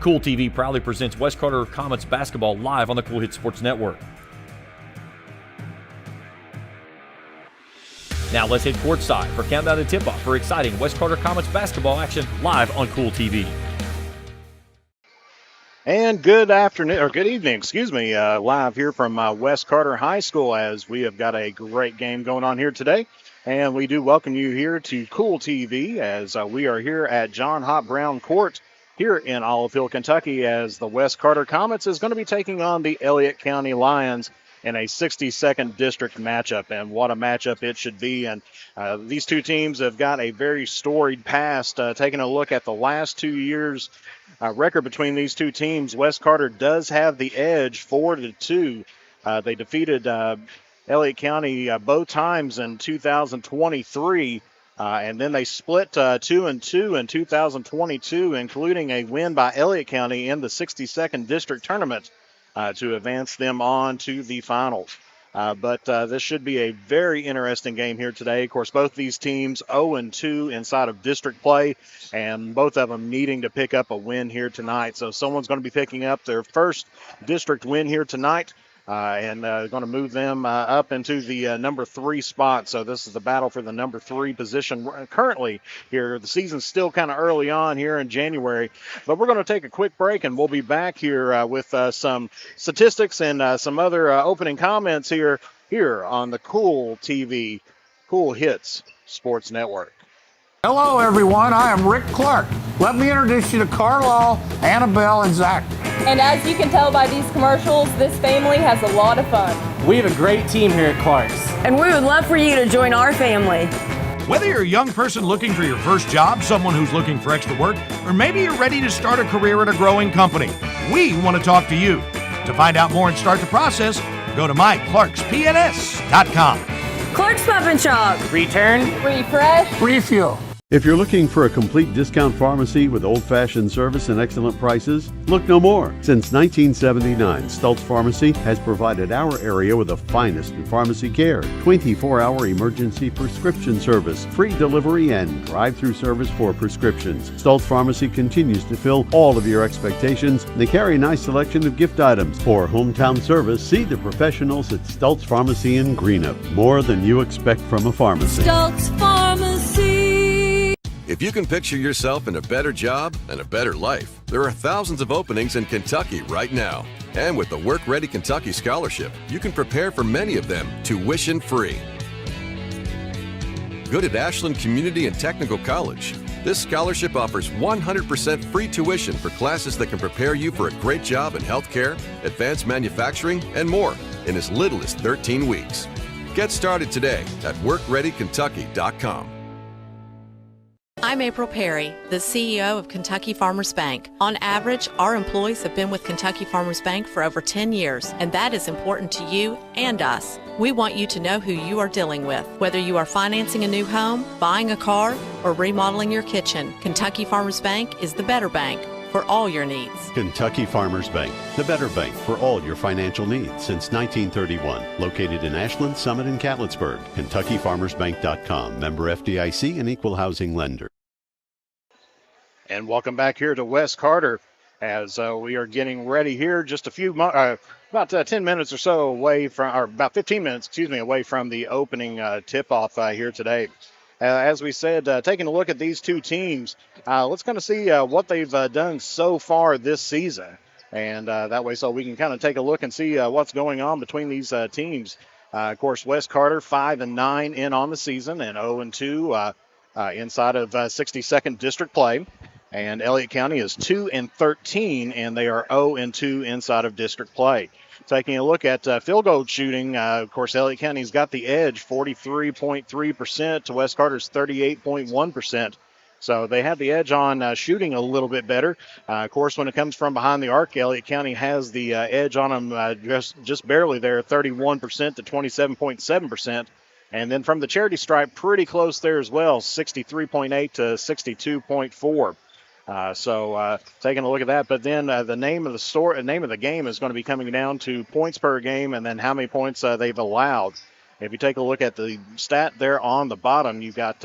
Kool TV proudly presents West Carter Comets basketball live on the Kool Hit Sports Network. Now let's hit courtside for countdown to tip-off for exciting West Carter Comets basketball action live on Kool TV. And good afternoon, or good evening, live here from West Carter High School as we have got a great game going on here today. And we do welcome you here to Kool TV as we are here at John Hop Brown Court here in Olive Hill, Kentucky, as the West Carter Comets is going to be taking on the Elliott County Lions in a 62nd district matchup. And what a matchup it should be. And these two teams have got a very storied past. Taking a look at the last 2 years record between these two teams, West Carter does have the edge 4-2. They defeated Elliott County both times in 2023. And then they split 2-2 in 2022, including a win by Elliott County in the 62nd district tournament to advance them on to the finals. But this should be a very interesting game here today. Of course, both these teams 0-2 inside of district play, and both of them needing to pick up a win here tonight. So someone's going to be picking up their first district win here tonight. And going to move them up into the number 3 spot. So this is the battle for the number 3 position currently here. The season's still kind of early on here in January, but we're going to take a quick break, and we'll be back here with some statistics and some other opening comments here on the Kool TV, Kool Hits Sports Network. Hello, everyone. I am Rick Clark. Let me introduce you to Carlisle, Annabelle, and Zach. And as you can tell by these commercials, this family has a lot of fun. We have a great team here at Clark's. And we would love for you to join our family. Whether you're a young person looking for your first job, someone who's looking for extra work, or maybe you're ready to start a career at a growing company, we want to talk to you. To find out more and start the process, go to myclarkspns.com. Clark's Pub and Shop. Return. Refresh. Refuel. If you're looking for a complete discount pharmacy with old-fashioned service and excellent prices, look no more. Since 1979, Stultz Pharmacy has provided our area with the finest in pharmacy care, 24-hour emergency prescription service, free delivery, and drive-through service for prescriptions. Stultz Pharmacy continues to fill all of your expectations. They carry a nice selection of gift items. For hometown service, see the professionals at Stultz Pharmacy in Greenup. More than you expect from a pharmacy. Stultz Pharmacy. If you can picture yourself in a better job and a better life, there are thousands of openings in Kentucky right now. And with the Work Ready Kentucky Scholarship, you can prepare for many of them tuition-free. Good at Ashland Community and Technical College. This scholarship offers 100% free tuition for classes that can prepare you for a great job in healthcare, advanced manufacturing, and more in as little as 13 weeks. Get started today at workreadykentucky.com. I'm April Perry, the CEO of Kentucky Farmers Bank. On average, our employees have been with Kentucky Farmers Bank for over 10 years, and that is important to you and us. We want you to know who you are dealing with. Whether you are financing a new home, buying a car, or remodeling your kitchen, Kentucky Farmers Bank is the better bank for all your needs. Kentucky Farmers Bank, the better bank for all your financial needs since 1931. Located in Ashland, Summit, and Catlettsburg. KentuckyFarmersBank.com. Member FDIC and Equal Housing Lender. And welcome back here to West Carter as we are getting ready here just about 10 minutes or so away from, or about 15 minutes, away from the opening tip-off here today. As we said, taking a look at these two teams, let's kind of see what they've done so far this season. And that way so we can kind of take a look and see what's going on between these teams. Of course, West Carter 5-9 in on the season and 0-2 inside of 62nd district play. And Elliott County is 2-13, and they are 0-2 inside of district play. Taking a look at field goal shooting, of course, Elliott County's got the edge, 43.3% to West Carter's 38.1%. So they have the edge on shooting a little bit better. Of course, when it comes from behind the arc, Elliott County has the edge on them just barely there, 31% to 27.7%. And then from the charity stripe, pretty close there as well, 63.8 to 62.4. So taking a look at that, but then the name of the game is going to be coming down to points per game and then how many points they've allowed. If you take a look at the stat there on the bottom, you've got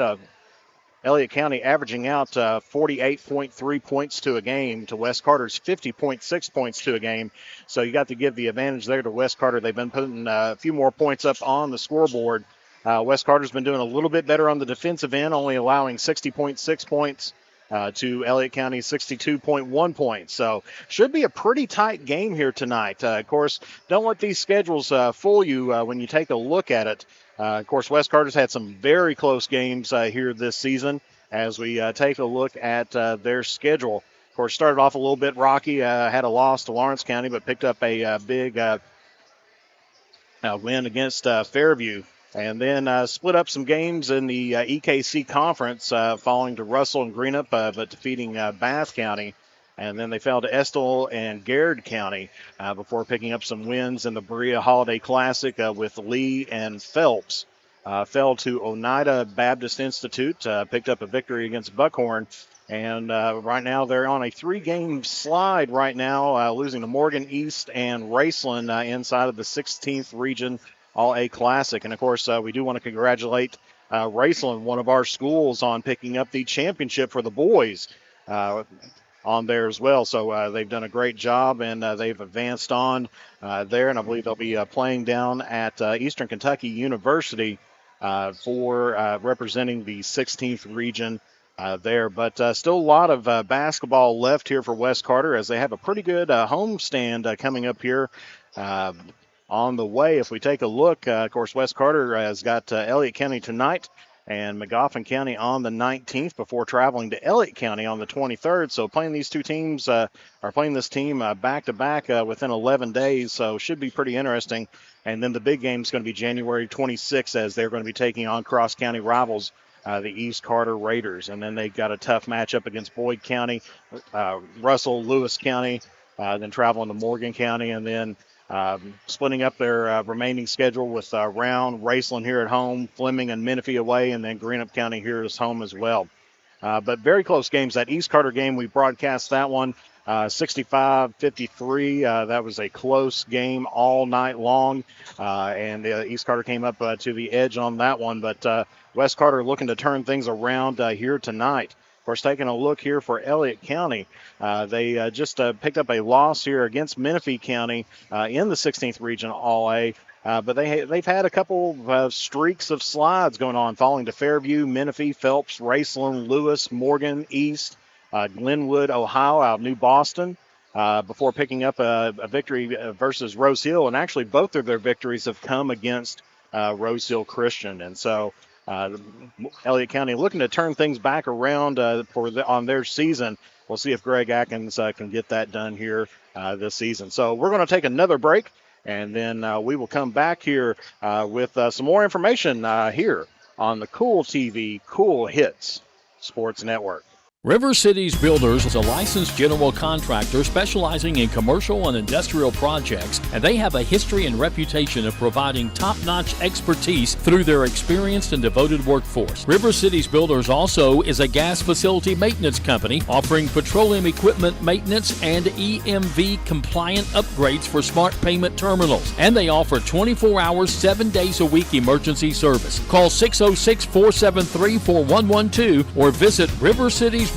Elliott County averaging out 48.3 points to a game to West Carter's 50.6 points to a game. So you got to give the advantage there to West Carter. They've been putting a few more points up on the scoreboard. West Carter's been doing a little bit better on the defensive end, only allowing 60.6 points to Elliott County's 62.1 points. So should be a pretty tight game here tonight. Of course, don't let these schedules fool you when you take a look at it. Of course, West Carter's had some very close games here this season as we take a look at their schedule. Of course, started off a little bit rocky, had a loss to Lawrence County, but picked up a big win against Fairview. And then split up some games in the EKC Conference, falling to Russell and Greenup, but defeating Bath County. And then they fell to Estill and Garrard County before picking up some wins in the Berea Holiday Classic with Lee and Phelps. Fell to Oneida Baptist Institute, picked up a victory against Buckhorn. And right now they're on a 3-game slide right now, losing to Morgan East and Raceland inside of the 16th Region All-A Classic. And, of course, we do want to congratulate Raceland, one of our schools, on picking up the championship for the boys on there as well. So they've done a great job, and they've advanced on there. And I believe they'll be playing down at Eastern Kentucky University for representing the 16th region there. But still a lot of basketball left here for West Carter, as they have a pretty good homestand coming up here on the way. If we take a look, of course, West Carter has got Elliott County tonight and Magoffin County on the 19th before traveling to Elliott County on the 23rd. So playing these two teams, are playing this team back-to-back within 11 days, so should be pretty interesting. And then the big game is going to be January 26th, as they're going to be taking on cross-county rivals, the East Carter Raiders. And then they've got a tough matchup against Boyd County, Russell, Lewis County, then traveling to Morgan County, and then splitting up their remaining schedule with Round, Raceland here at home, Fleming and Menifee away, and then Greenup County here is home as well. But very close games. That East Carter game, we broadcast that one 65-53. That was a close game all night long, and East Carter came up to the edge on that one. But West Carter looking to turn things around here tonight. Of course, taking a look here for Elliott County, they just picked up a loss here against Menifee County in the 16th Region All-A. But they've had a couple of streaks of slides going on, falling to Fairview, Menifee, Phelps, Raceland, Lewis, Morgan, East, Glenwood, Ohio, out of New Boston, before picking up a victory versus Rose Hill. And actually, both of their victories have come against Rose Hill Christian. And so Elliott County looking to turn things back around on their season. We'll see if Greg Atkins can get that done here this season. So we're going to take another break, and then we will come back here with some more information here on the Kool TV Kool Hits Sports Network. River Cities Builders is a licensed general contractor specializing in commercial and industrial projects, and they have a history and reputation of providing top-notch expertise through their experienced and devoted workforce. River Cities Builders also is a gas facility maintenance company offering petroleum equipment maintenance and EMV compliant upgrades for smart payment terminals, and they offer 24 hours, 7 days a week emergency service. Call 606-473-4112 or visit rivercitiesbuildersinc.com.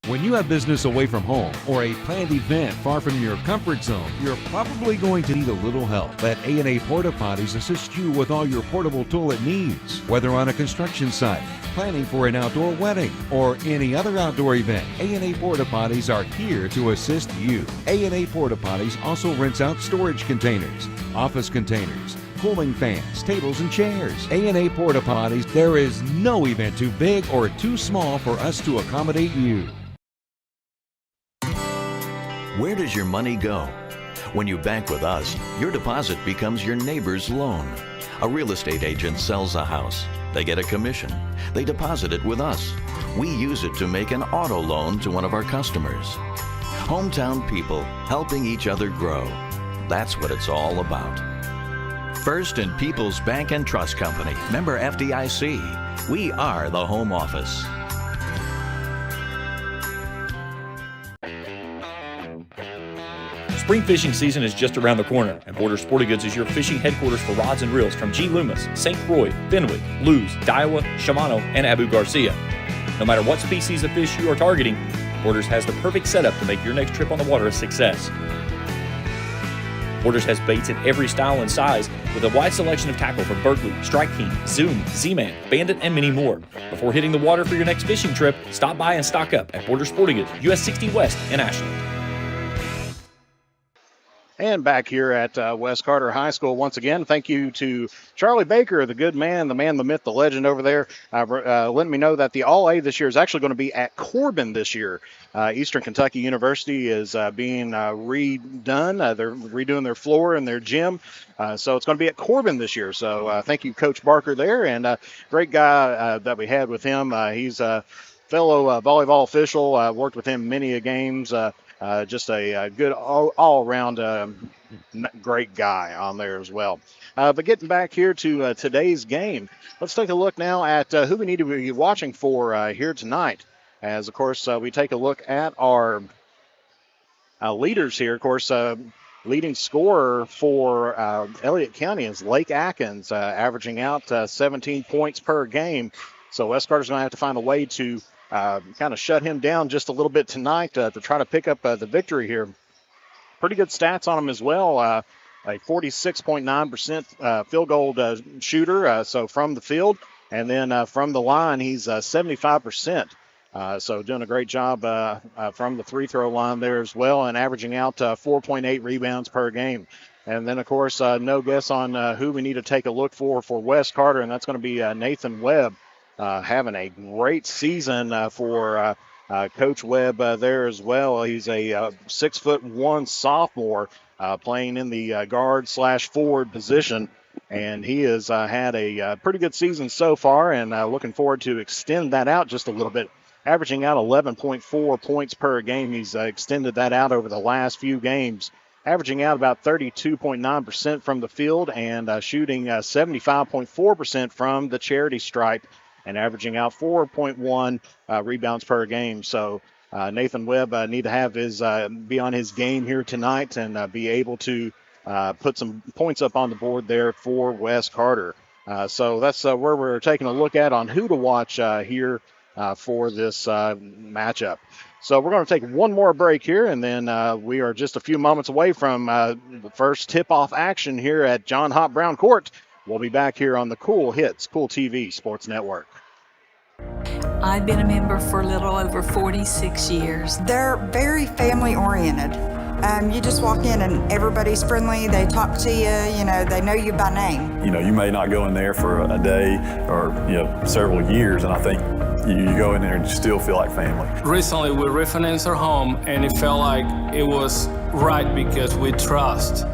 When you have business away from home or a planned event far from your comfort zone, you're probably going to need a little help. Let A&A Porta Potties assist you with all your portable toilet needs. Whether on a construction site, planning for an outdoor wedding, or any other outdoor event, A&A Porta Potties are here to assist you. A&A Porta Potties also rents out storage containers, office containers, cooling fans, tables, and chairs. A&A Porta Potties, there is no event too big or too small for us to accommodate you. Where does your money go? When you bank with us, your deposit becomes your neighbor's loan. A real estate agent sells a house. They get a commission. They deposit it with us. We use it to make an auto loan to one of our customers. Hometown people helping each other grow. That's what it's all about. First and People's Bank and Trust Company, member FDIC. We are the home office. Spring fishing season is just around the corner, and Borders Sporting Goods is your fishing headquarters for rods and reels from G. Loomis, St. Croix, Fenwick, Lewes, Daiwa, Shimano, and Abu Garcia. No matter what species of fish you are targeting, Borders has the perfect setup to make your next trip on the water a success. Borders has baits in every style and size with a wide selection of tackle from Berkley, Strike King, Zoom, Z-Man, Bandit, and many more. Before hitting the water for your next fishing trip, stop by and stock up at Borders Sporting Goods, US 60 West in Ashland. And back here at West Carter High School, once again, thank you to Charlie Baker, the good man, the myth, the legend over there, letting me know that the All-A this year is actually going to be at Corbin this year. Eastern Kentucky University is being redone. They're redoing their floor and their gym, so it's going to be at Corbin this year. So thank you, Coach Barker there, and great guy that we had with him. He's a fellow volleyball official, worked with him many a games. Just a good all-around great guy on there as well. But getting back here to today's game, let's take a look now at who we need to be watching for here tonight. As, of course, we take a look at our leaders here. Of course, leading scorer for Elliott County is Lake Atkins, averaging out 17 points per game. So West Carter's going to have to find a way to kind of shut him down just a little bit tonight to try to pick up the victory here. Pretty good stats on him as well. A 46.9% field goal shooter, so from the field. And then from the line, he's 75%. So doing a great job from the free throw line there as well, and averaging out 4.8 rebounds per game. And then, of course, no guess on who we need to take a look for West Carter, and that's going to be Nathan Webb. Having a great season for Coach Webb there as well. He's a 6'1" sophomore playing in the guard/forward position, and he has had a pretty good season so far, and looking forward to extend that out just a little bit. Averaging out 11.4 points per game. He's extended that out over the last few games, averaging out about 32.9% from the field and shooting 75.4% from the charity stripe, and averaging out 4.1 rebounds per game. So Nathan Webb need to have his be on his game here tonight and be able to put some points up on the board there for West Carter. So that's where we're taking a look at on who to watch here for this matchup. So we're going to take one more break here, and then we are just a few moments away from the first tip-off action here at John Hop Brown Court. We'll be back here on the Kool Hits, Kool TV Sports Network. I've been a member for a little over 46 years. They're very family-oriented. You just walk in and everybody's friendly. They talk to you, they know you by name. You may not go in there for a day or, several years, and I think you go in there and you still feel like family. Recently, we refinanced our home, and it felt like it was right because we trust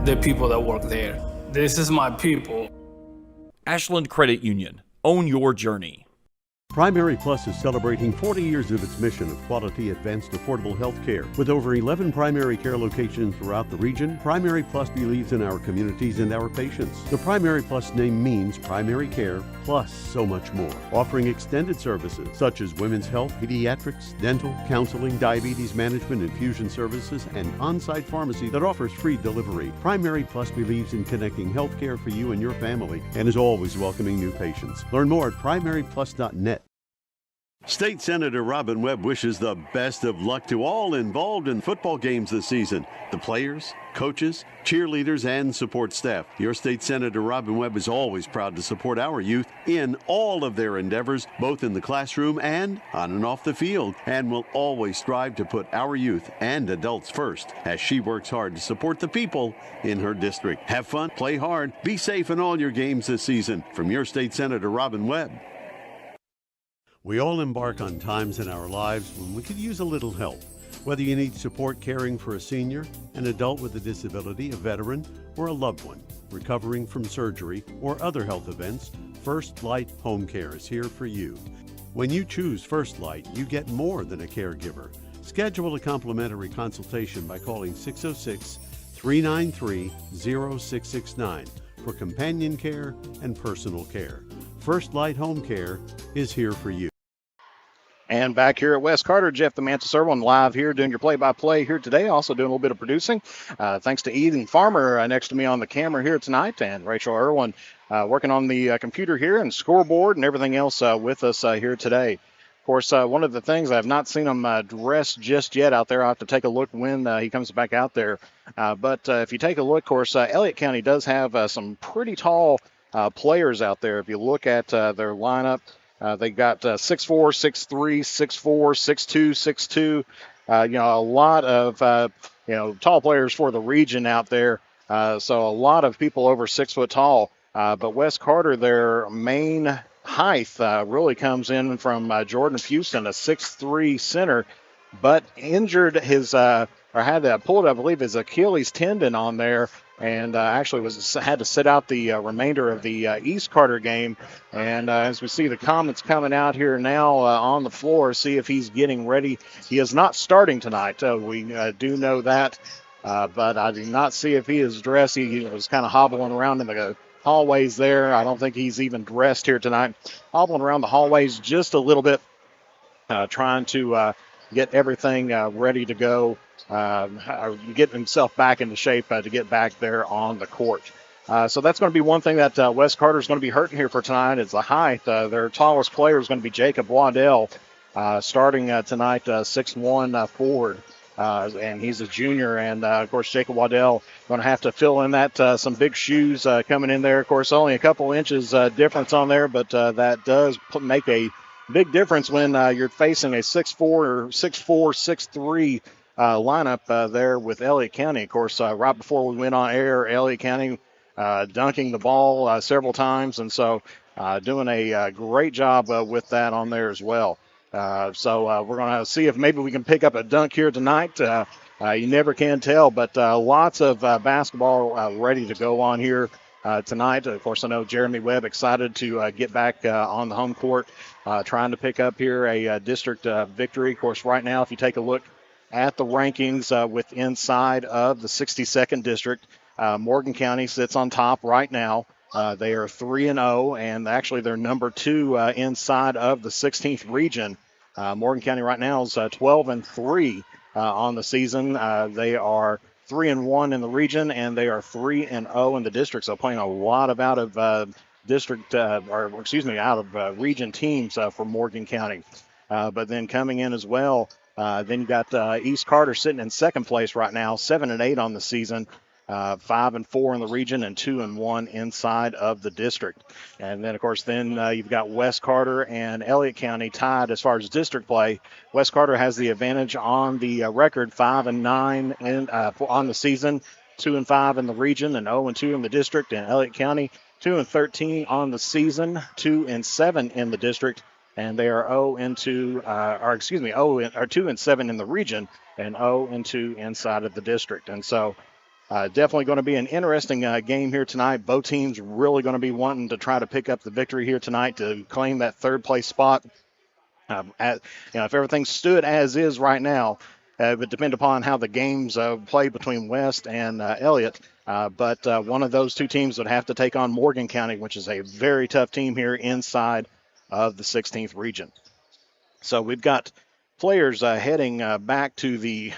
the people that work there. This is my people. Ashland Credit Union. Own your journey. Primary Plus is celebrating 40 years of its mission of quality, advanced, affordable health care. With over 11 primary care locations throughout the region, Primary Plus believes in our communities and our patients. The Primary Plus name means primary care plus so much more, offering extended services such as women's health, pediatrics, dental, counseling, diabetes management, infusion services, and on-site pharmacy that offers free delivery. Primary Plus believes in connecting health care for you and your family and is always welcoming new patients. Learn more at primaryplus.net. State Senator Robin Webb wishes the best of luck to all involved in football games this season. The players, coaches, cheerleaders, and support staff. Your State Senator Robin Webb is always proud to support our youth in all of their endeavors, both in the classroom and on and off the field, and will always strive to put our youth and adults first as she works hard to support the people in her district. Have fun, play hard, be safe in all your games this season. From your State Senator Robin Webb. We all embark on times in our lives when we could use a little help. Whether you need support caring for a senior, an adult with a disability, a veteran, or a loved one recovering from surgery or other health events, First Light Home Care is here for you. When you choose First Light, you get more than a caregiver. Schedule a complimentary consultation by calling 606-393-0669 for companion care and personal care. First Light Home Care is here for you. And back here at West Carter, Jeff the Manta Servant live here doing your play-by-play here today. Also doing a little bit of producing. Thanks to Ethan Farmer next to me on the camera here tonight, and Rachel Irwin working on the computer here and scoreboard and everything else with us here today. Of course, one of the things I've not seen him dress just yet out there. I'll have to take a look when he comes back out there. But if you take a look, of course, Elliott County does have some pretty tall players out there. If you look at their lineup, they got 6'4", 6'3", 6'4", 6'2", 6'2". A lot of tall players for the region out there. So a lot of people over 6 foot tall. But West Carter, their main height really comes in from Jordan Houston, a 6'3" center, but injured his or had pulled, I believe, his Achilles tendon on there, and actually had to sit out the remainder of the East Carter game. And as we see the comments coming out here now on the floor, see if he's getting ready. He is not starting tonight. We do know that, but I do not see if he is dressed. He was kind of hobbling around in the hallways there. I don't think he's even dressed here tonight. Hobbling around the hallways just a little bit, trying to get everything ready to go, get himself back into shape to get back there on the court. So that's going to be one thing that West Carter is going to be hurting here for tonight is the height. Their tallest player is going to be Jacob Waddell, starting tonight, 6'1" forward. And he's a junior, and of course Jacob Waddell going to have to fill in that some big shoes coming in there. Of course, only a couple inches difference on there, but that does make a big difference when you're facing a 6'4" or 6'4", 6'3" lineup there with Elliott County. Of course, right before we went on air, Elliott County dunking the ball several times, and so doing a great job with that on there as well. So we're going to see if maybe we can pick up a dunk here tonight. You never can tell, but lots of basketball ready to go on here tonight. Of course, I know Jeremy Webb excited to get back on the home court, trying to pick up here a district victory. Of course, right now, if you take a look at the rankings with inside of the 62nd district, Morgan County sits on top right now. They are 3-0, and actually they're number 2 inside of the 16th region. Morgan County right now is 12-3 on the season. They are 3-1 in the region, and they are 3-0 in the district. So playing a lot of out of region teams for Morgan County. But then coming in as well, then you got East Carter sitting in second place right now, 7-8 on the season. 5-4 in the region and 2-1 inside of the district. And then, of course, you've got West Carter and Elliott County tied as far as district play. West Carter has the advantage on the record, 5-9 on the season, 2-5 in the region, and 0-2 in the district. And Elliott County 2-13 on the season, 2-7 in the district. And they are 2-7 in the region and 0-2 inside of the district. And so definitely going to be an interesting game here tonight. Both teams really going to be wanting to try to pick up the victory here tonight to claim that third place spot. If everything stood as is right now, it would depend upon how the games play between West and Elliott. But one of those two teams would have to take on Morgan County, which is a very tough team here inside of the 16th region. So we've got players heading back to the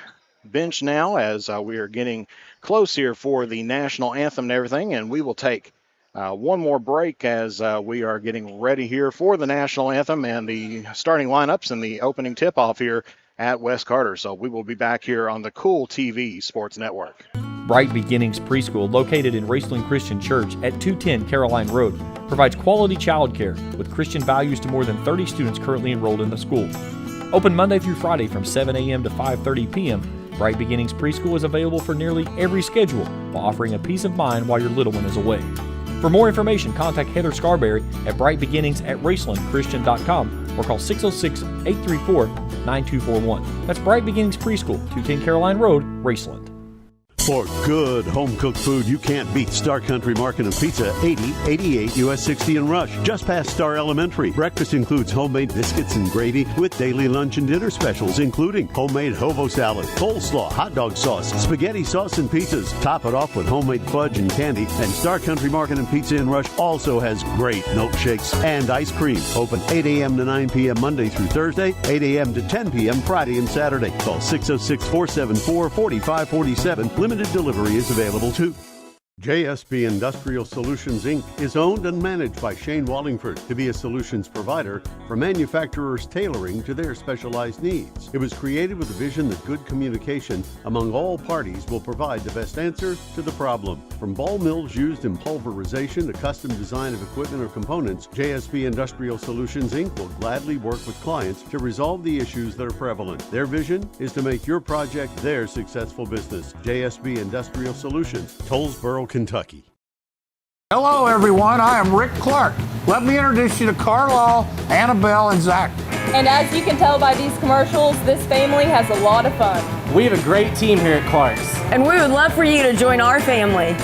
bench now as we are getting close here for the national anthem and everything, and we will take one more break as we are getting ready here for the national anthem and the starting lineups and the opening tip-off here at West Carter. So we will be back here on the Kool TV Sports Network. Bright Beginnings Preschool, located in Raceland Christian Church at 210 Caroline Road, provides quality childcare with Christian values to more than 30 students currently enrolled in the school. Open Monday through Friday from 7 a.m. to 5:30 p.m., Bright Beginnings Preschool is available for nearly every schedule while offering a peace of mind while your little one is away. For more information, contact Heather Scarberry at brightbeginningsatRacelandChristian.com or call 606-834-9241. That's Bright Beginnings Preschool, 210 Caroline Road, Raceland. For good home-cooked food you can't beat, Star Country Market and Pizza, 8088 US 60 in Rush, just past Star Elementary. Breakfast includes homemade biscuits and gravy with daily lunch and dinner specials, including homemade hobo salad, coleslaw, hot dog sauce, spaghetti sauce, and pizzas. Top it off with homemade fudge and candy. And Star Country Market and Pizza in Rush also has great milkshakes and ice cream. Open 8 a.m. to 9 p.m. Monday through Thursday, 8 a.m. to 10 p.m. Friday and Saturday. Call 606-474-4547. Limited delivery is available too. JSB Industrial Solutions, Inc. is owned and managed by Shane Wallingford to be a solutions provider for manufacturers tailoring to their specialized needs. It was created with a vision that good communication among all parties will provide the best answer to the problem. From ball mills used in pulverization to custom design of equipment or components, JSB Industrial Solutions, Inc. will gladly work with clients to resolve the issues that are prevalent. Their vision is to make your project their successful business. JSB Industrial Solutions, Tollsboro, Kentucky. Hello, everyone. I am Rick Clark. Let me introduce you to Carlisle, Annabelle, and Zach. And as you can tell by these commercials, this family has a lot of fun. We have a great team here at Clark's. And we would love for you to join our family.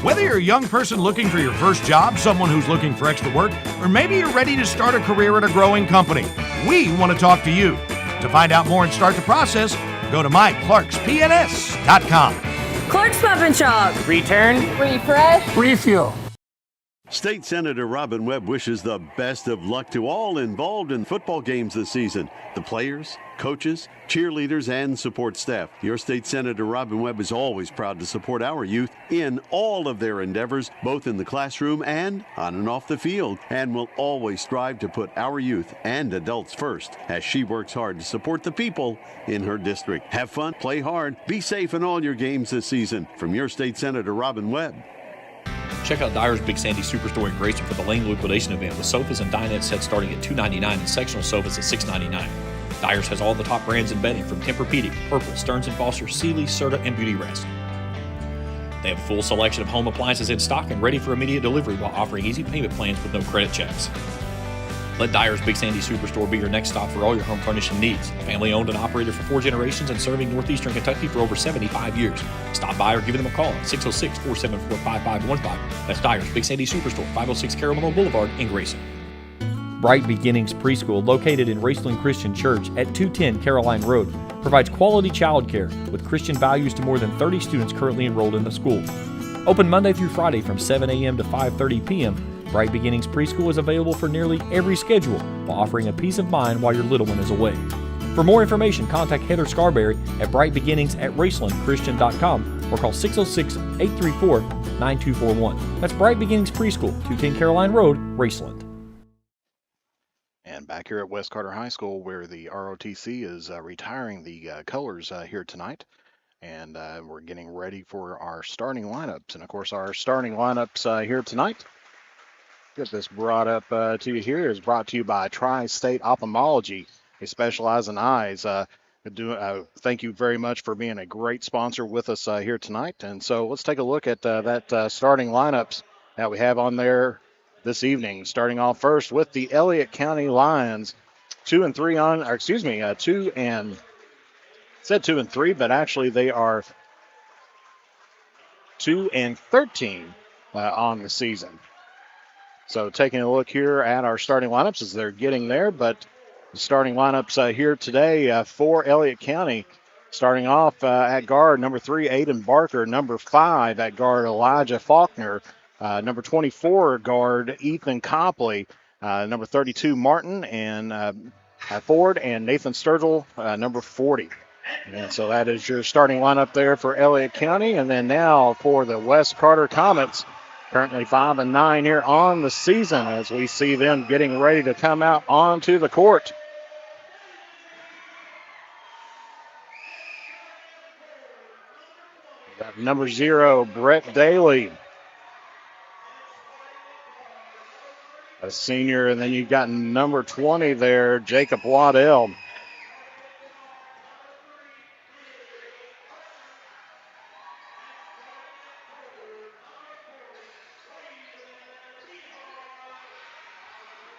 Whether you're a young person looking for your first job, someone who's looking for extra work, or maybe you're ready to start a career at a growing company, we want to talk to you. To find out more and start the process, go to myclarkspns.com. Clark's Pump and Shop. Return. Refresh. Refuel. State Senator Robin Webb wishes the best of luck to all involved in football games this season. The players, coaches, cheerleaders, and support staff. Your State Senator Robin Webb is always proud to support our youth in all of their endeavors, both in the classroom and on and off the field, and will always strive to put our youth and adults first as she works hard to support the people in her district. Have fun, play hard, be safe in all your games this season. From your State Senator Robin Webb. Check out Dyer's Big Sandy Superstore in Grayson for the Lane liquidation event with sofas and dinette sets starting at $299 and sectional sofas at $699. Dyer's has all the top brands in bedding from Tempur-Pedic, Purple, Stearns & Foster, Sealy, Serta, and Beauty Rest. They have a full selection of home appliances in stock and ready for immediate delivery while offering easy payment plans with no credit checks. Let Dyer's Big Sandy Superstore be your next stop for all your home furnishing needs. Family owned and operated for 4 generations and serving northeastern Kentucky for over 75 years. Stop by or give them a call at 606-474-5515. That's Dyer's Big Sandy Superstore, 506 Carolina Boulevard in Grayson. Bright Beginnings Preschool, located in Raceland Christian Church at 210 Caroline Road, provides quality childcare with Christian values to more than 30 students currently enrolled in the school. Open Monday through Friday from 7 a.m. to 5:30 p.m., Bright Beginnings Preschool is available for nearly every schedule while offering a peace of mind while your little one is away. For more information, contact Heather Scarberry at brightbeginningsatRacelandChristian.com or call 606-834-9241. That's Bright Beginnings Preschool, 210 Caroline Road, Raceland. And back here at West Carter High School, where the ROTC is retiring the colors here tonight. And we're getting ready for our starting lineups. And, of course, our starting lineups here tonight. Get this brought up to you here is brought to you by Tri-State Ophthalmology. They specialize in eyes. Thank you very much for being a great sponsor with us here tonight. And so let's take a look at that starting lineups that we have on there this evening. Starting off first with the Elliott County Lions, 2 and 3 but actually they are 2 and 13 on the season. So taking a look here at our starting lineups as they're getting there, but the starting lineups here today for Elliott County, starting off at guard, number 3, Aiden Barker, number 5 at guard, Elijah Faulkner, number 24 guard, Ethan Copley, number 32, Martin, and Ford, and Nathan Sturgill, number 40. And so that is your starting lineup there for Elliott County. And then now for the West Carter Comets, currently 5 and 9 here on the season as we see them getting ready to come out onto the court. Got number 0, Brett Daly, a senior, and then you've got number 20 there, Jacob Waddell.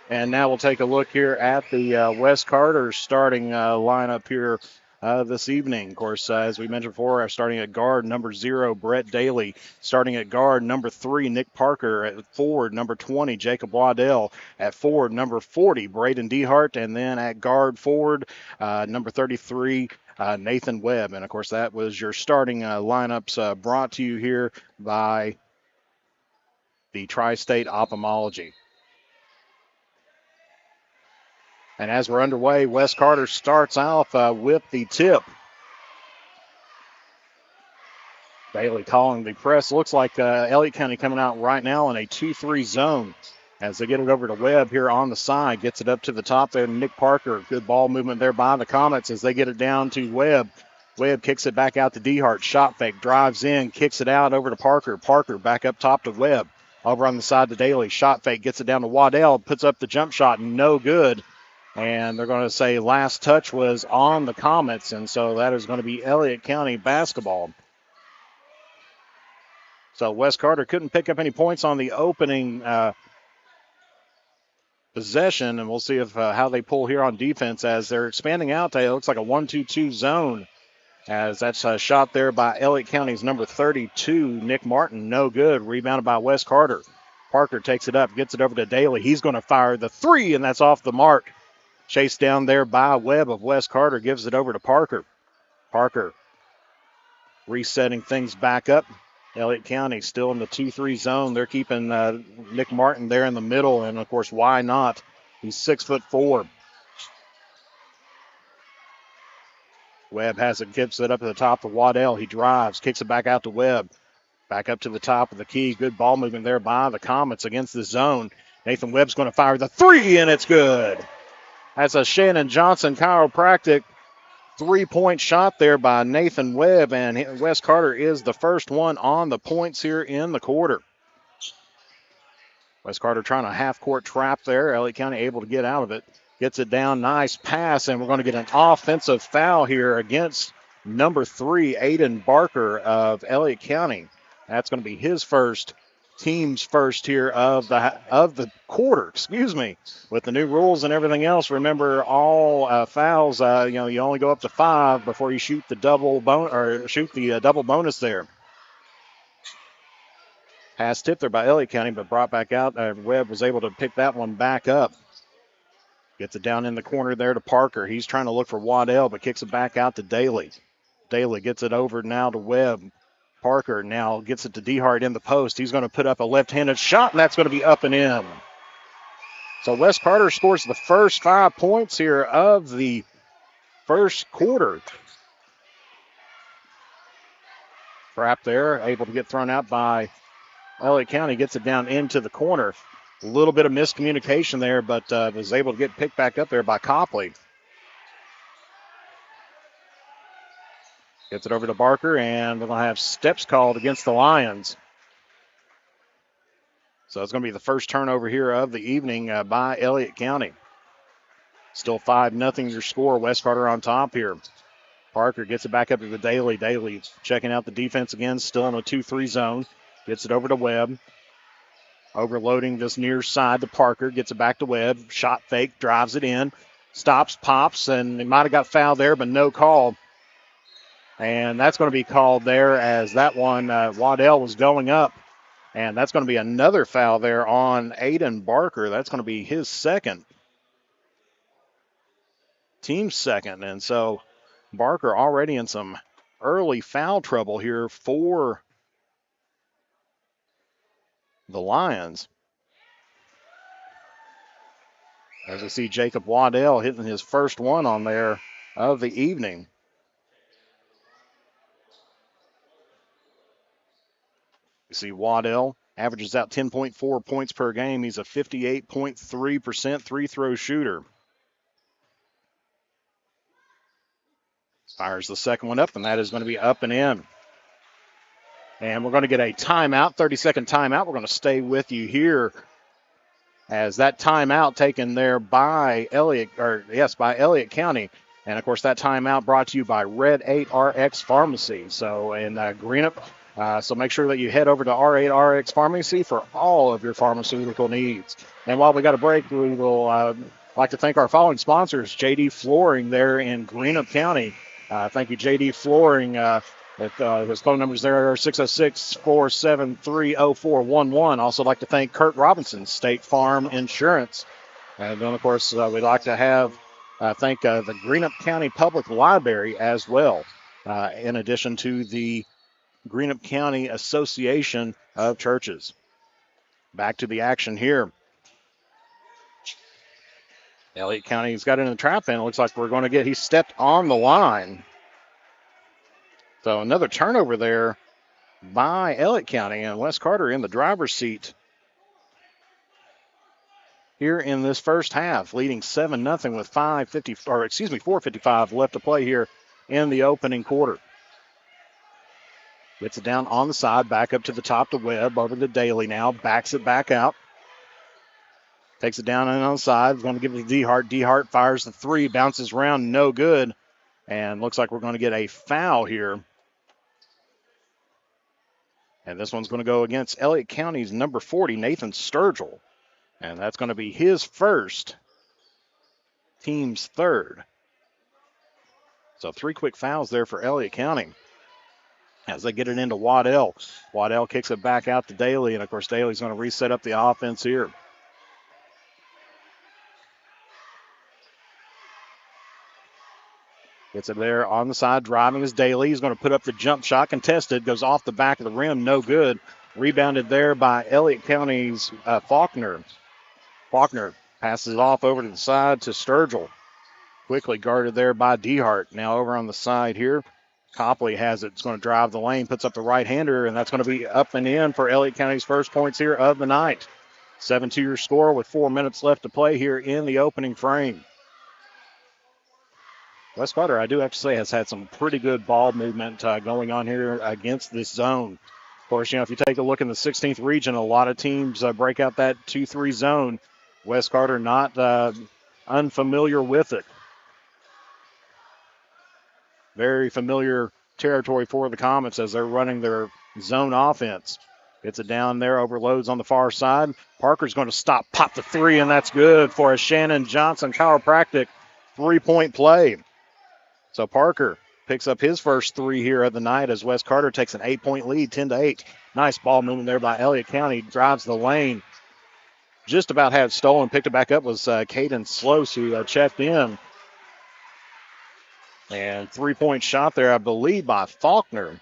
And now we'll take a look here at the West Carter starting lineup here this evening. Of course, as we mentioned before, starting at guard, number 0, Brett Daly. Starting at guard, number 3, Nick Parker. At forward, number 20, Jacob Waddell. At forward, number 40, Braden Dehart. And then at guard forward, number 33, Nathan Webb. And, of course, that was your starting lineups brought to you here by the Tri-State Ophthalmology. And as we're underway, Wes Carter starts off with the tip. Bailey calling the press. Looks like Elliott County coming out right now in a 2-3 zone as they get it over to Webb here on the side. Gets it up to the top there. Nick Parker, good ball movement there by the Comets as they get it down to Webb. Webb kicks it back out to Dehart. Shot fake, drives in, kicks it out over to Parker. Parker back up top to Webb. Over on the side to Daly. Shot fake, gets it down to Waddell. Puts up the jump shot, no good. And they're going to say last touch was on the Comets, and so that is going to be Elliott County basketball. So Wes Carter couldn't pick up any points on the opening possession, and we'll see if how they pull here on defense as they're expanding out. It looks like a 1-2-2 zone as that's a shot there by Elliott County's number 32, Nick Martin. No good. Rebounded by Wes Carter. Parker takes it up, gets it over to Daly. He's going to fire the three, and that's off the mark. Chased down there by Webb of Wes Carter, gives it over to Parker. Parker resetting things back up. Elliott County still in the 2-3 zone. They're keeping Nick Martin there in the middle, and of course, why not? He's 6'4". Webb has it, gives it up to the top to Waddell. He drives, kicks it back out to Webb. Back up to the top of the key. Good ball movement there by the Comets against the zone. Nathan Webb's going to fire the three, and it's good. That's a Shannon Johnson chiropractic three-point shot there by Nathan Webb, and Wes Carter is the first one on the points here in the quarter. Wes Carter trying a half-court trap there. Elliott County able to get out of it. Gets it down, nice pass, and we're going to get an offensive foul here against number 3, Aiden Barker of Elliott County. That's going to be his first, team's first here of the quarter, With the new rules and everything else, remember all fouls, you only go up to 5 before you shoot the double double bonus there. Pass tipped there by Elliott County, but brought back out. Webb was able to pick that one back up. Gets it down in the corner there to Parker. He's trying to look for Waddell, but kicks it back out to Daly. Daly gets it over now to Webb. Parker now gets it to Dehart in the post. He's going to put up a left-handed shot, and that's going to be up and in. So Wes Carter scores the first 5 points here of the first quarter. Trap there, able to get thrown out by Elliott County. Gets it down into the corner. A little bit of miscommunication there, but was able to get picked back up there by Copley. Gets it over to Barker, and we're going to have steps called against the Lions. So it's going to be the first turnover here of the evening by Elliott County. Still 5-0 your score. Wes Carter on top here. Parker gets it back up to the Daly. Daly checking out the defense again, still in a 2-3 zone. Gets it over to Webb. Overloading this near side to Parker. Gets it back to Webb. Shot fake, drives it in. Stops, pops, and he might have got fouled there, but no call. And that's going to be called there as that one, Waddell was going up. And that's going to be another foul there on Aiden Barker. That's going to be his second. Team's second. And so Barker already in some early foul trouble here for the Lions. As we see Jacob Waddell hitting his first one on there of the evening. You see Waddell averages out 10.4 points per game. He's a 58.3% three-throw shooter. Fires the second one up, and that is going to be up and in. And we're going to get a timeout, 30-second timeout. We're going to stay with you here as that timeout taken there by Elliott County. And, of course, that timeout brought to you by Red 8 RX Pharmacy. So, in Greenup. So make sure that you head over to R8RX Pharmacy for all of your pharmaceutical needs. And while we got a break, we will like to thank our following sponsors, JD Flooring there in Greenup County. Thank you, JD Flooring. His phone numbers there are 606-473-0411. Also like to thank Kurt Robinson, State Farm Insurance. And then, of course, we'd like to thank the Greenup County Public Library as well, in addition to the Greenup County Association of Churches. Back to the action here. Elliott County's got in the trap, and it looks like he stepped on the line. So another turnover there by Elliott County, and Wes Carter in the driver's seat here in this first half, leading 7-0 with 4:55 left to play here in the opening quarter. Gets it down on the side, back up to the top to Webb, over to Daly now, backs it back out. Takes it down and on the side, going to give it to DeHart. DeHart fires the three, bounces around, no good. And looks like we're going to get a foul here. And this one's going to go against Elliott County's number 40, Nathan Sturgill. And that's going to be his first, team's third. So 3 quick fouls there for Elliott County as they get it into Waddell. Waddell kicks it back out to Daly, and of course Daly's going to reset up the offense here. Gets it there on the side, driving is Daly. He's going to put up the jump shot, contested, goes off the back of the rim, no good. Rebounded there by Elliott County's Faulkner. Faulkner passes it off over to the side to Sturgill. Quickly guarded there by DeHart. Now over on the side here, Copley has it. It's going to drive the lane, puts up the right-hander, and that's going to be up and in for Elliott County's first points here of the night. 7-2 your score with 4 minutes left to play here in the opening frame. Wes Carter, I do have to say, has had some pretty good ball movement going on here against this zone. Of course, if you take a look in the 16th region, a lot of teams break out that 2-3 zone. Wes Carter not unfamiliar with it. Very familiar territory for the Comets as they're running their zone offense. Gets it down there, overloads on the far side. Parker's going to pop the three, and that's good for a Shannon Johnson chiropractic 3-point play. So Parker picks up his first three here of the night as Wes Carter takes an 8-point lead, 10-8. Nice ball movement there by Elliott County. Drives the lane. Just about had it stolen. Picked it back up was Caden Slose who checked in. And 3-point shot there, I believe, by Faulkner.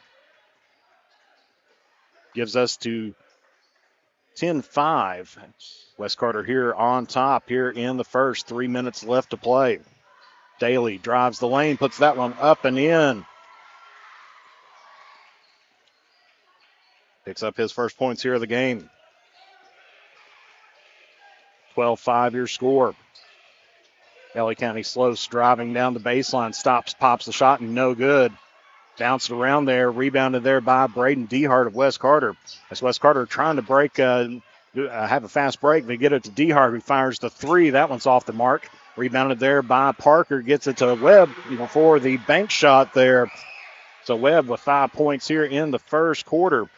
Gives us to 10-5. Wes Carter here on top here in the first. 3 minutes left to play. Daly drives the lane, puts that one up and in. Picks up his first points here of the game. 12-5 your score. Elliott County Slose driving down the baseline, pops the shot, and no good. Bounced around there, rebounded there by Braden DeHart of Wes Carter. As Wes Carter trying to break, have a fast break. They get it to DeHart, who fires the three. That one's off the mark. Rebounded there by Parker, gets it to Webb for the bank shot there. So Webb with 5 points here in the first quarter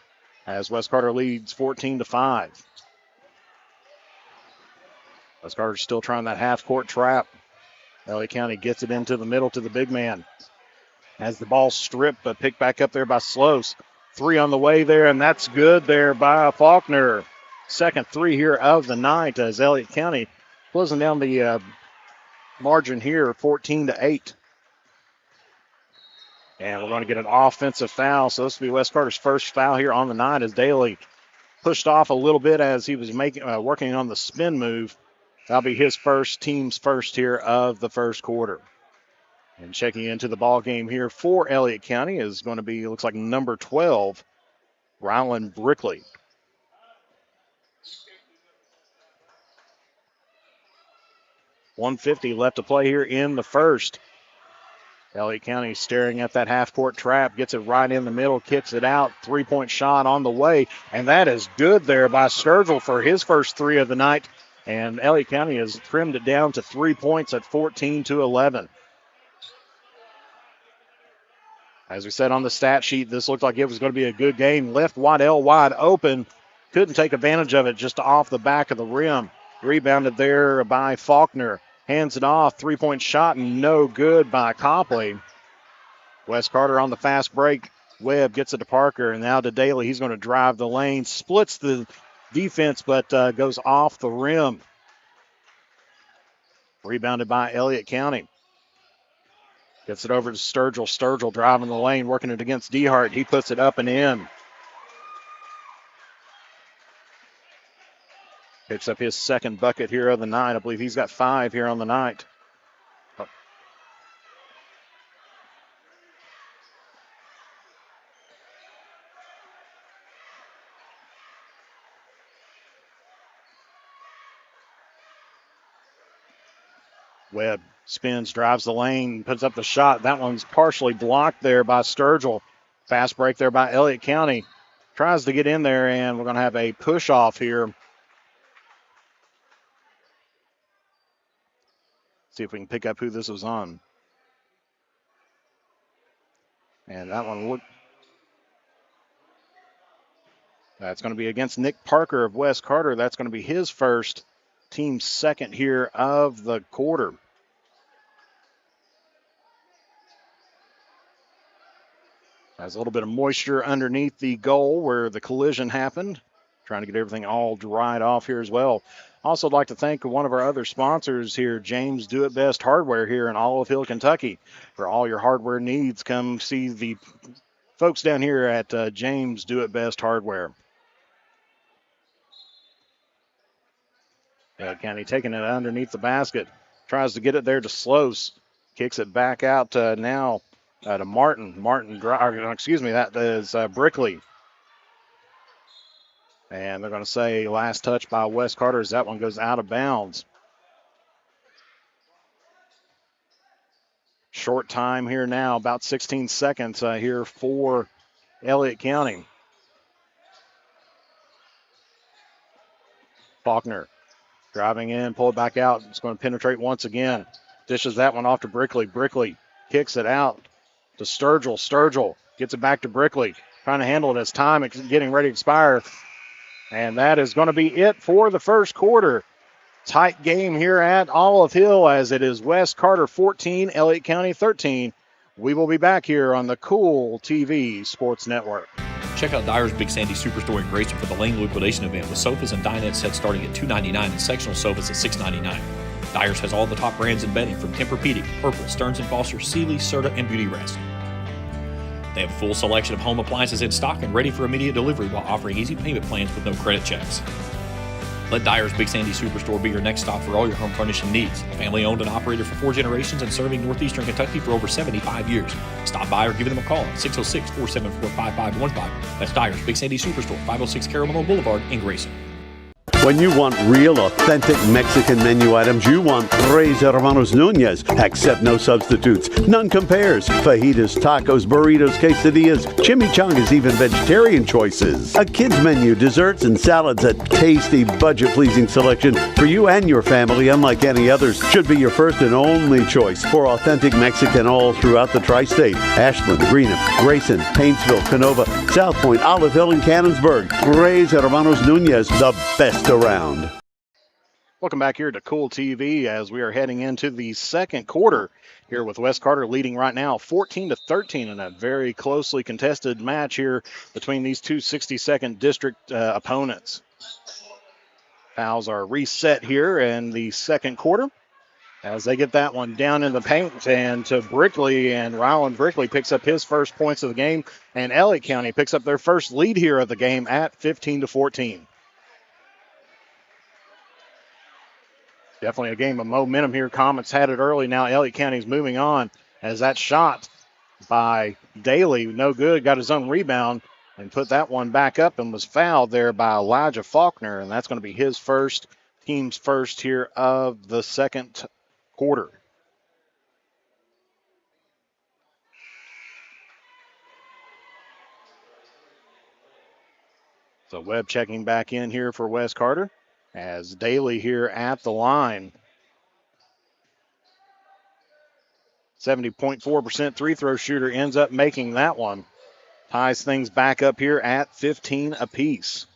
as Wes Carter leads 14-5. Wes Carter still trying that half-court trap. Elliott County gets it into the middle to the big man. Has the ball stripped, but picked back up there by Slose. Three on the way there, and that's good there by Faulkner. Second three here of the night as Elliott County closing down the margin here, 14-8. And we're going to get an offensive foul. So this will be Wes Carter's first foul here on the night as Daly pushed off a little bit as he was working on the spin move. That'll be his team's first here of the first quarter. And checking into the ball game here for Elliott County is going to be, looks like number 12, Ryland Brickley. .150 left to play here in the first. Elliott County staring at that half-court trap, gets it right in the middle, kicks it out, 3-point shot on the way, and that is good there by Sturgill for his first three of the night. And Elliott County has trimmed it down to 3 points at 14-11. As we said on the stat sheet, this looked like it was going to be a good game. Left Waddell wide open. Couldn't take advantage of it, just off the back of the rim. Rebounded there by Faulkner. Hands it off. 3-point shot, no good by Copley. Wes Carter on the fast break. Webb gets it to Parker, and now to Daly. He's going to drive the lane, splits the defense, but goes off the rim. Rebounded by Elliott County. Gets it over to Sturgill. Sturgill driving the lane, working it against DeHart. He puts it up and in. Picks up his second bucket here of the night. I believe he's got 5 here on the night. Webb spins, drives the lane, puts up the shot. That one's partially blocked there by Sturgill. Fast break there by Elliott County. Tries to get in there, and we're going to have a push off here. See if we can pick up who this was on. And that one looked. That's going to be against Nick Parker of West Carter. That's going to be his first, team second here of the quarter. Has a little bit of moisture underneath the goal where the collision happened. Trying to get everything all dried off here as well. Also, I'd like to thank one of our other sponsors here, James Do It Best Hardware here in Olive Hill, Kentucky. For all your hardware needs, come see the folks down here at James Do It Best Hardware. County taking it underneath the basket. Tries to get it there to Slose. Kicks it back out now to Martin. That is Brickley. And they're going to say last touch by Wes Carter as that one goes out of bounds. Short time here now, about 16 seconds here for Elliott County. Faulkner driving in, pull it back out. It's going to penetrate once again. Dishes that one off to Brickley. Brickley kicks it out to Sturgill. Sturgill gets it back to Brickley. Trying to handle it as time is getting ready to expire. And that is going to be it for the first quarter. Tight game here at Olive Hill as it is West Carter 14, Elliott County 13. We will be back here on the Kool TV Sports Network. Check out Dyer's Big Sandy Superstore in Grayson for the Lane Liquidation Event with sofas and dinette sets starting at $299 and sectional sofas at $699. Dyer's has all the top brands in bedding from Tempur-Pedic, Purple, Stearns & Foster, Sealy, Serta, and Beauty Rest. They have a full selection of home appliances in stock and ready for immediate delivery while offering easy payment plans with no credit checks. Let Dyer's Big Sandy Superstore be your next stop for all your home furnishing needs. Family owned and operated for 4 generations and serving northeastern Kentucky for over 75 years. Stop by or give them a call at 606-474-5515. That's Dyer's Big Sandy Superstore, 506 Carolina Boulevard in Grayson. When you want real, authentic Mexican menu items, you want Tres Hermanos Nunez. Accept no substitutes. None compares. Fajitas, tacos, burritos, quesadillas, chimichangas, even vegetarian choices. A kids menu, desserts, and salads. A tasty, budget-pleasing selection for you and your family, unlike any others. Should be your first and only choice for authentic Mexican all throughout the tri-state. Ashland, Greenham, Grayson, Painesville, Canova, South Point, Olive Hill, and Cannonsburg. Tres Hermanos Nunez, the best around. Welcome back here to Kool TV as we are heading into the second quarter here with West Carter leading right now 14-13 in a very closely contested match here between these two 62nd district opponents. Fouls are reset here in the second quarter as they get that one down in the paint and to Brickley, and Ryland Brickley picks up his first points of the game, and Elliott County picks up their first lead here of the game at 15-14. Definitely a game of momentum here. Comets had it early. Now Elliott County's moving on as that shot by Daly, no good, got his own rebound and put that one back up and was fouled there by Elijah Faulkner, and that's going to be his first, team's first here of the second quarter. So Webb checking back in here for West Carter as Daly here at the line. 70.4% free throw shooter ends up making that one. Ties things back up here at 15 apiece.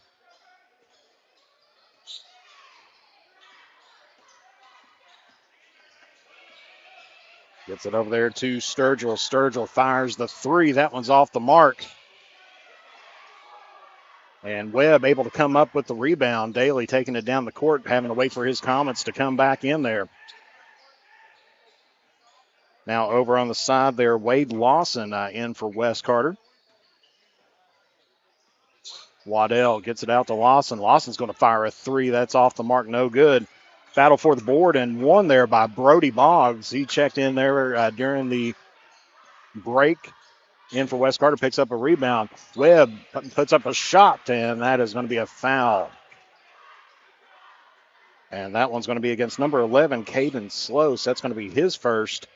Gets it over there to Sturgill. Sturgill fires the three. That one's off the mark. And Webb able to come up with the rebound. Daly taking it down the court, having to wait for his Comets to come back in there. Now over on the side there, Wade Lawson in for Wes Carter. Waddell gets it out to Lawson. Lawson's going to fire a three. That's off the mark, no good. Battle for the board and won there by Brody Boggs. He checked in there during the break. In for Wes Carter, picks up a rebound. Webb puts up a shot, and that is going to be a foul. And that one's going to be against number 11, Caden Slose. That's going to be his first.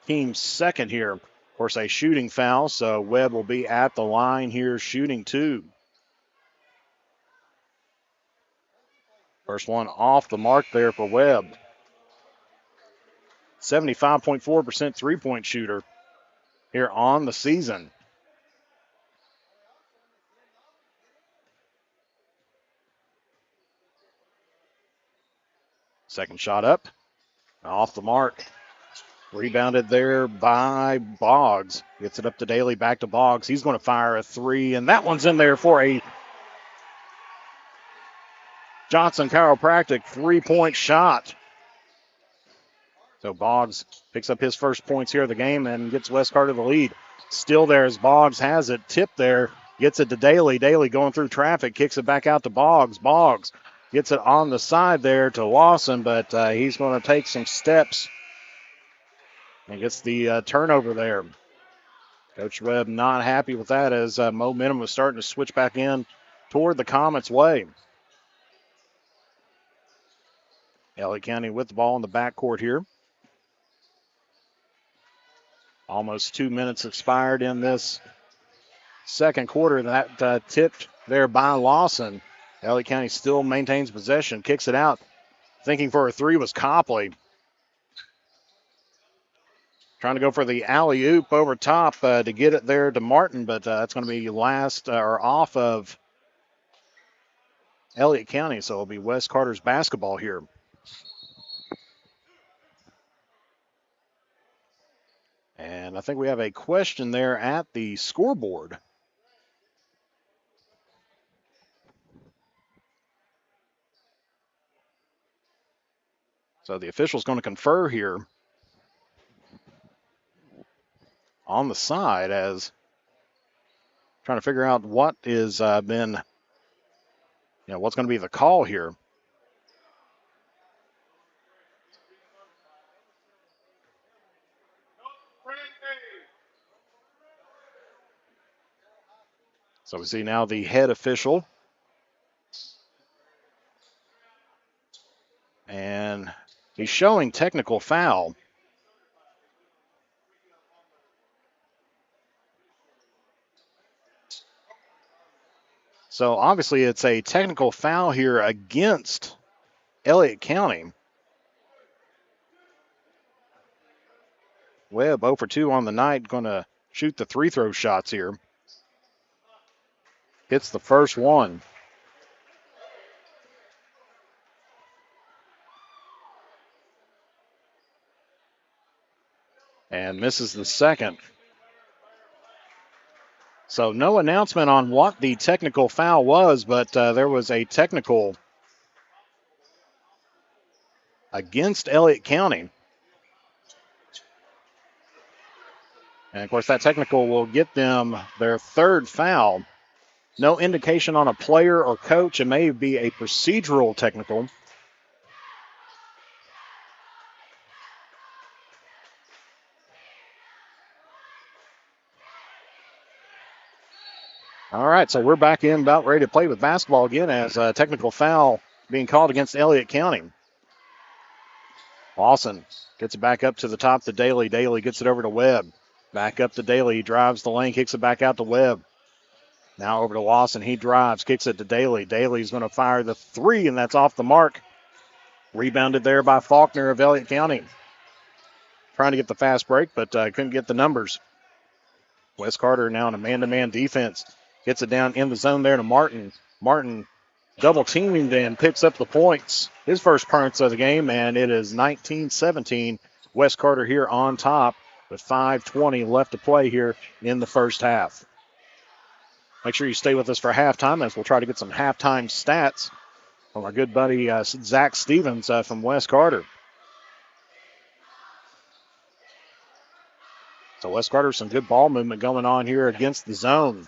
Team's second here. Of course, a shooting foul, so Webb will be at the line here shooting two. First one off the mark there for Webb. 75.4% three-point shooter here on the season. Second shot up, off the mark. Rebounded there by Boggs. Gets it up to Daly, back to Boggs. He's going to fire a three, and that one's in there for a Johnson Chiropractic three-point shot. So Boggs picks up his first points here of the game and gets Wes Carter the lead. Still there as Boggs has it. Tipped there. Gets it to Daly. Daly going through traffic. Kicks it back out to Boggs. Boggs gets it on the side there to Lawson, but he's going to take some steps and gets the turnover there. Coach Webb not happy with that as momentum was starting to switch back in toward the Comets' way. Elliott County with the ball in the backcourt here. Almost 2 minutes expired in this second quarter. That tipped there by Lawson. Elliott County still maintains possession, kicks it out. Thinking for a three was Copley. Trying to go for the alley-oop over top to get it there to Martin, but that's going to be off of Elliott County, so it'll be Wes Carter's basketball here. And I think we have a question there at the scoreboard. So the official's going to confer here on the side as trying to figure out what is what's going to be the call here. So we see now the head official. And he's showing technical foul. So obviously it's a technical foul here against Elliott County. Webb 0 for 2 on the night, going to shoot the free throw shots here. Hits the first one. And misses the second. So no announcement on what the technical foul was, but there was a technical against Elliott County. And, of course, that technical will get them their third foul. No indication on a player or coach. It may be a procedural technical. All right, so we're back in, about ready to play with basketball again as a technical foul being called against Elliott County. Lawson gets it back up to the top to Daly. Daly gets it over to Webb. Back up to Daly. He drives the lane, kicks it back out to Webb. Now over to Lawson. He drives, kicks it to Daly. Daly's going to fire the three, and that's off the mark. Rebounded there by Faulkner of Elliott County. Trying to get the fast break, but couldn't get the numbers. Wes Carter now in a man-to-man defense. Gets it down in the zone there to Martin. Martin double teaming then picks up the points. His first points of the game, and it is 19-17. West Carter here on top with 5:20 left to play here in the first half. Make sure you stay with us for halftime as we'll try to get some halftime stats from our good buddy Zach Stevens from West Carter. So West Carter, some good ball movement going on here against the zone.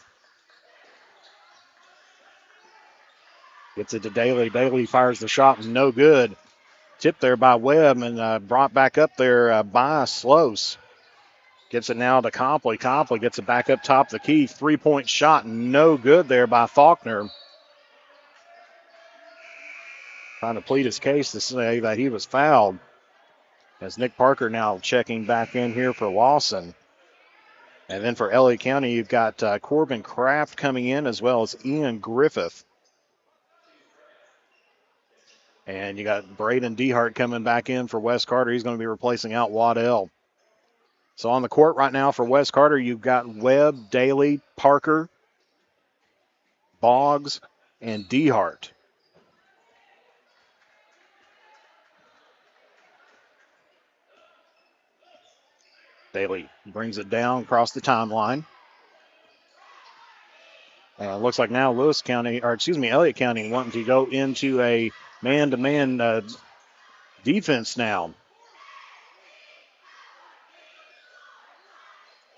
Gets it to Daly. Daly fires the shot, no good. Tipped there by Webb and brought back up there by Slose. Gets it now to Copley. Copley gets it back up top of the key. 3-point shot, no good there by Faulkner. Trying to plead his case to say that he was fouled. As Nick Parker now checking back in here for Lawson. And then for Elliott County, you've got Corbin Kraft coming in as well as Ian Griffith. And you got Braden Dehart coming back in for West Carter. He's going to be replacing out Waddell. So on the court right now for West Carter, you've got Webb, Daly, Parker, Boggs, and Dehart. Daly brings it down across the timeline. And it looks like now Elliott County wanting to go into a man-to-man defense now.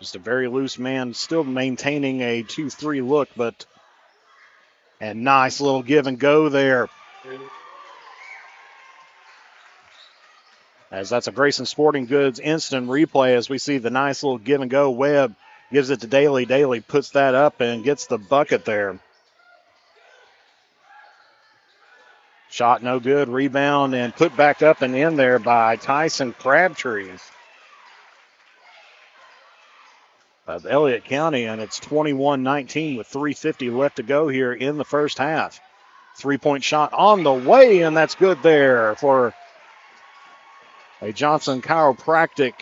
Just a very loose man, still maintaining a 2-3 look, and nice little give and go there. As that's a Grayson Sporting Goods instant replay as we see the nice little give and go. Webb gives it to Daly. Daly puts that up and gets the bucket there. Shot no good. Rebound and put back up and in there by Tyson Crabtree of Elliott County, and it's 21-19 with 3:50 left to go here in the first half. 3-point shot on the way, and that's good there for a Johnson Chiropractic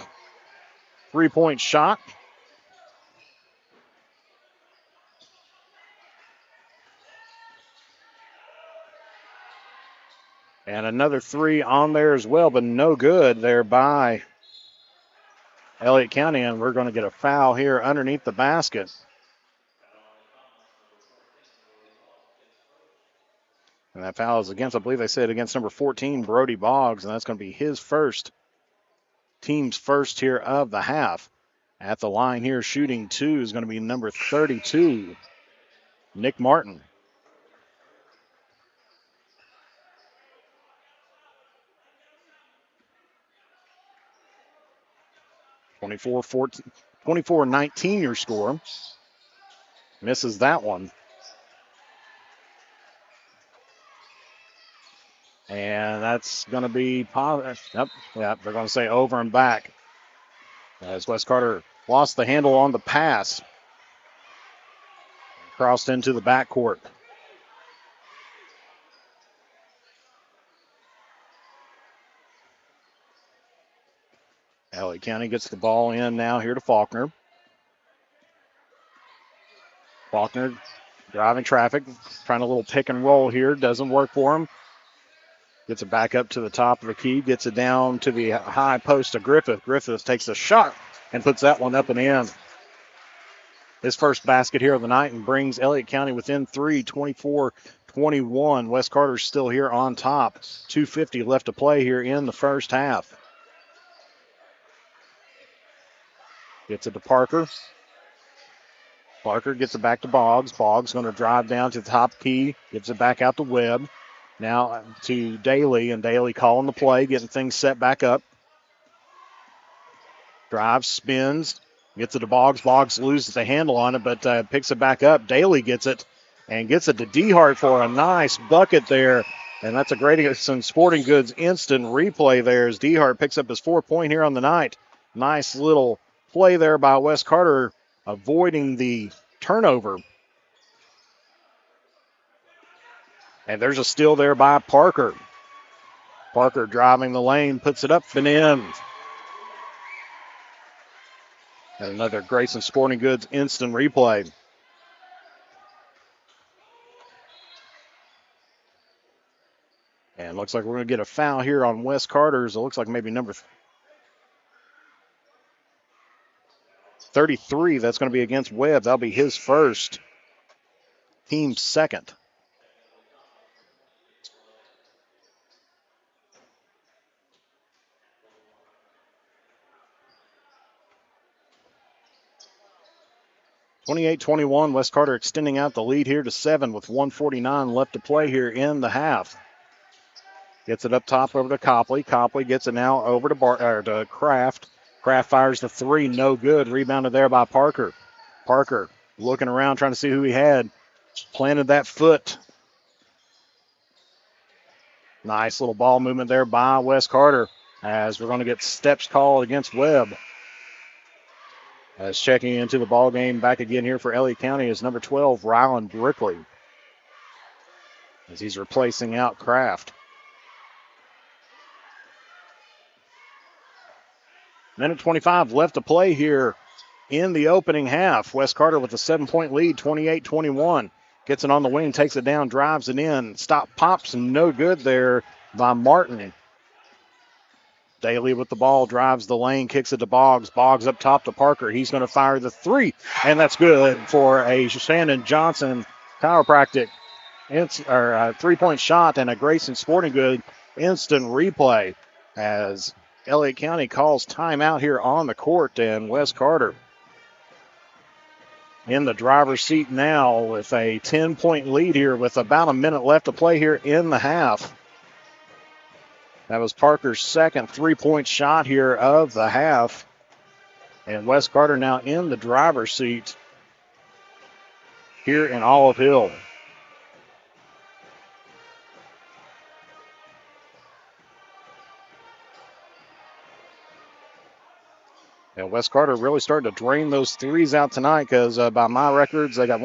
3-point shot. And another three on there as well, but no good there by Elliott County, and we're going to get a foul here underneath the basket. And that foul is against, I believe they said, against number 14, Brody Boggs, and that's going to be his team's first here of the half. At the line here, shooting two, is going to be number 32, Nick Martin. (24-14, 24-19) your score. Misses that one. And that's going to be, they're going to say over and back. As West Carter lost the handle on the pass. Crossed into the backcourt. Elliott County gets the ball in now here to Faulkner. Faulkner driving traffic, trying a little pick and roll here. Doesn't work for him. Gets it back up to the top of the key. Gets it down to the high post of Griffith. Griffith takes a shot and puts that one up and in. His first basket here of the night and brings Elliott County within three, 24-21. West Carter's still here on top. 2:50 left to play here in the first half. Gets it to Parker. Parker gets it back to Boggs. Boggs going to drive down to the top key. Gives it back out to Webb. Now to Daly, and Daly calling the play, getting things set back up. Drives, spins, gets it to Boggs. Boggs loses the handle on it, but picks it back up. Daly gets it and gets it to Dehart for a nice bucket there. And that's a Grayson Sporting Goods instant replay there as Dehart picks up his 4-point here on the night. Nice little play there by West Carter, avoiding the turnover. And there's a steal there by Parker. Parker driving the lane, puts it up and in. And another Grayson Sporting Goods instant replay. And looks like we're going to get a foul here on Wes Carter's. It looks like maybe number 33. That's going to be against Webb. That'll be his first. Team second. (28-21). Wes Carter extending out the lead here to 7 with 1:49 left to play here in the half. Gets it up top over to Copley. Copley gets it now over to Kraft. Kraft fires the three, no good. Rebounded there by Parker. Parker looking around, trying to see who he had. Planted that foot. Nice little ball movement there by Wes Carter, as we're going to get steps called against Webb. As checking into the ball game back again here for Elliott County is number 12, Rylan Brickley, as he's replacing out Kraft. Minute 25 left to play here in the opening half. Wes Carter with a 7-point lead, 28-21. Gets it on the wing, takes it down, drives it in. Stop, pops, and no good there by Martin. Daly with the ball, drives the lane, kicks it to Boggs. Boggs up top to Parker. He's going to fire the three, and that's good for a Shannon Johnson chiropractic three-point shot and a Grayson Sporting Good instant replay, as Elliott County calls timeout here on the court, and Wes Carter in the driver's seat now with a 10-point lead here with about a minute left to play here in the half. That was Parker's second three-point shot here of the half. And Wes Carter now in the driver's seat here in Olive Hill. And Wes Carter really starting to drain those threes out tonight, because by my records, they got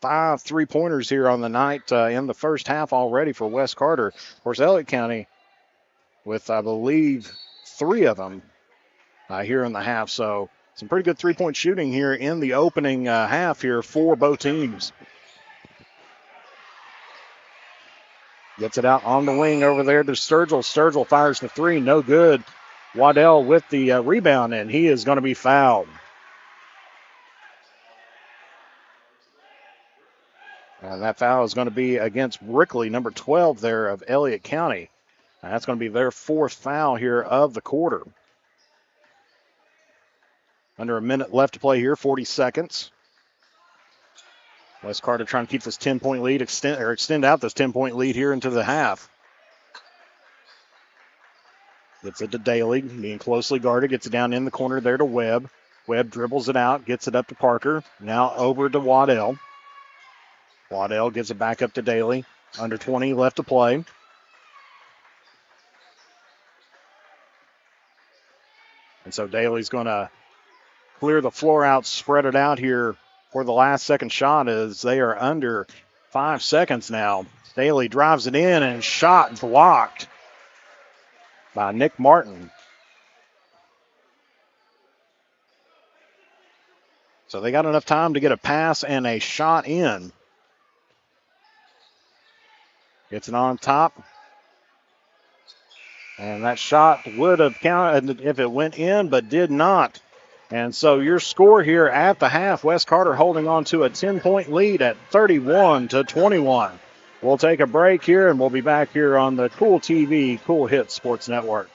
5 three-pointers here on the night in the first half already for Wes Carter. Of course, Elliott County with, I believe, 3 of them here in the half. So some pretty good three-point shooting here in the opening half here for both teams. Gets it out on the wing over there to Sturgill. Sturgill fires the three, no good. Waddell with the rebound, and he is going to be fouled. And that foul is going to be against Brickley, number 12 there of Elliott County. And that's going to be their 4th foul here of the quarter. Under a minute left to play here, 40 seconds. Wes Carter trying to keep this 10-point lead, extend out this 10-point lead here into the half. Gets it to Daly, being closely guarded. Gets it down in the corner there to Webb. Webb dribbles it out, gets it up to Parker. Now over to Waddell. Waddell gives it back up to Daly. Under 20 left to play. And so Daly's going to clear the floor out, spread it out here for the last second shot, as they are under 5 seconds now. Daly drives it in, and shot blocked by Nick Martin. So they got enough time to get a pass and a shot in. Gets it on top. And that shot would have counted if it went in, but did not. And so your score here at the half, Wes Carter holding on to a 10-point lead at 31-21. We'll take a break here, and we'll be back here on the Kool TV, Kool Hits Sports Network.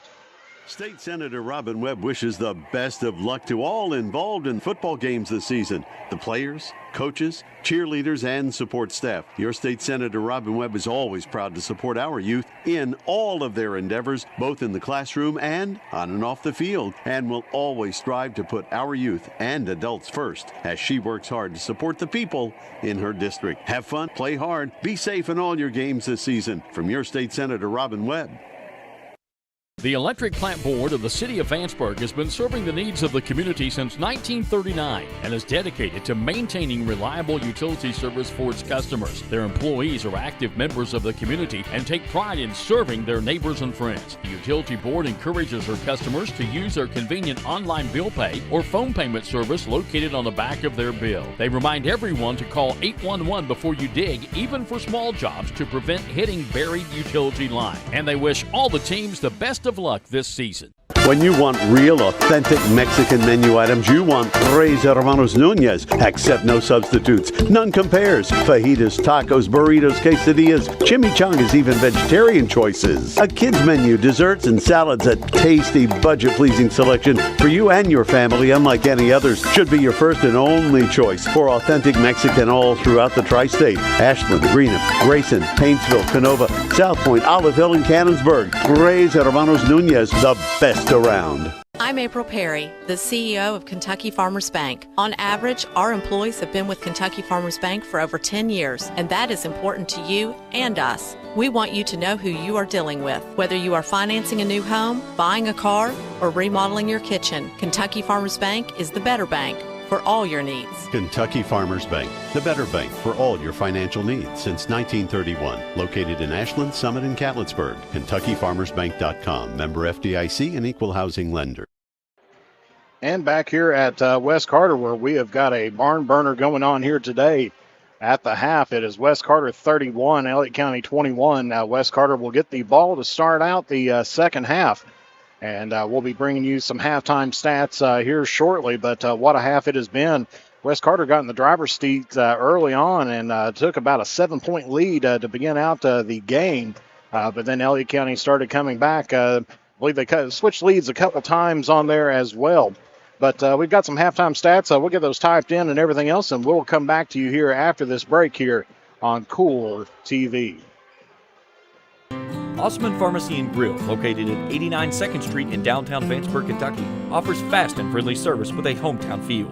State Senator Robin Webb wishes the best of luck to all involved in football games this season. The players, coaches, cheerleaders, and support staff. Your State Senator Robin Webb is always proud to support our youth in all of their endeavors, both in the classroom and on and off the field, and will always strive to put our youth and adults first as she works hard to support the people in her district. Have fun, play hard, be safe in all your games this season. From your State Senator Robin Webb. The Electric Plant Board of the City of Vanceburg has been serving the needs of the community since 1939 and is dedicated to maintaining reliable utility service for its customers. Their employees are active members of the community and take pride in serving their neighbors and friends. The utility board encourages their customers to use their convenient online bill pay or phone payment service located on the back of their bill. They remind everyone to call 811 before you dig, even for small jobs, to prevent hitting buried utility line. And they wish all the teams the best of luck this season. When you want real, authentic Mexican menu items, you want Tres Hermanos Nunez. Accept no substitutes. None compares. Fajitas, tacos, burritos, quesadillas, chimichangas, even vegetarian choices. A kids menu, desserts, and salads. A tasty, budget-pleasing selection for you and your family, unlike any others. Should be your first and only choice for authentic Mexican all throughout the tri-state. Ashland, Greenup, Grayson, Paintsville, Canova, South Point, Olive Hill, and Cannonsburg. Tres Hermanos Nunez, the best around. I'm April Perry, the CEO of Kentucky Farmers Bank. On average, our employees have been with Kentucky Farmers Bank for over 10 years, and that is important to you and us. We want you to know who you are dealing with. Whether you are financing a new home, buying a car, or remodeling your kitchen, Kentucky Farmers Bank is the better bank for all your needs. Kentucky Farmers Bank, the better bank for all your financial needs since 1931. Located in Ashland, Summit, and Catlettsburg. KentuckyFarmersBank.com. Member FDIC and equal housing lender. And back here at West Carter, where we have got a barn burner going on here today. At the half, it is West Carter 31, Elliott County 21. West Carter will get the ball to start out the second half. And we'll be bringing you some halftime stats here shortly. But what a half it has been. West Carter got in the driver's seat early on and took about a 7-point lead to begin out the game. But then Elliott County started coming back. I believe they switched leads a couple times on there as well. But we've got some halftime stats. We'll get those typed in and everything else, and we'll come back to you here after this break here on Kool TV. Osman Pharmacy and Grill, located at 89 2nd Street in downtown Vanceburg, Kentucky, offers fast and friendly service with a hometown feel.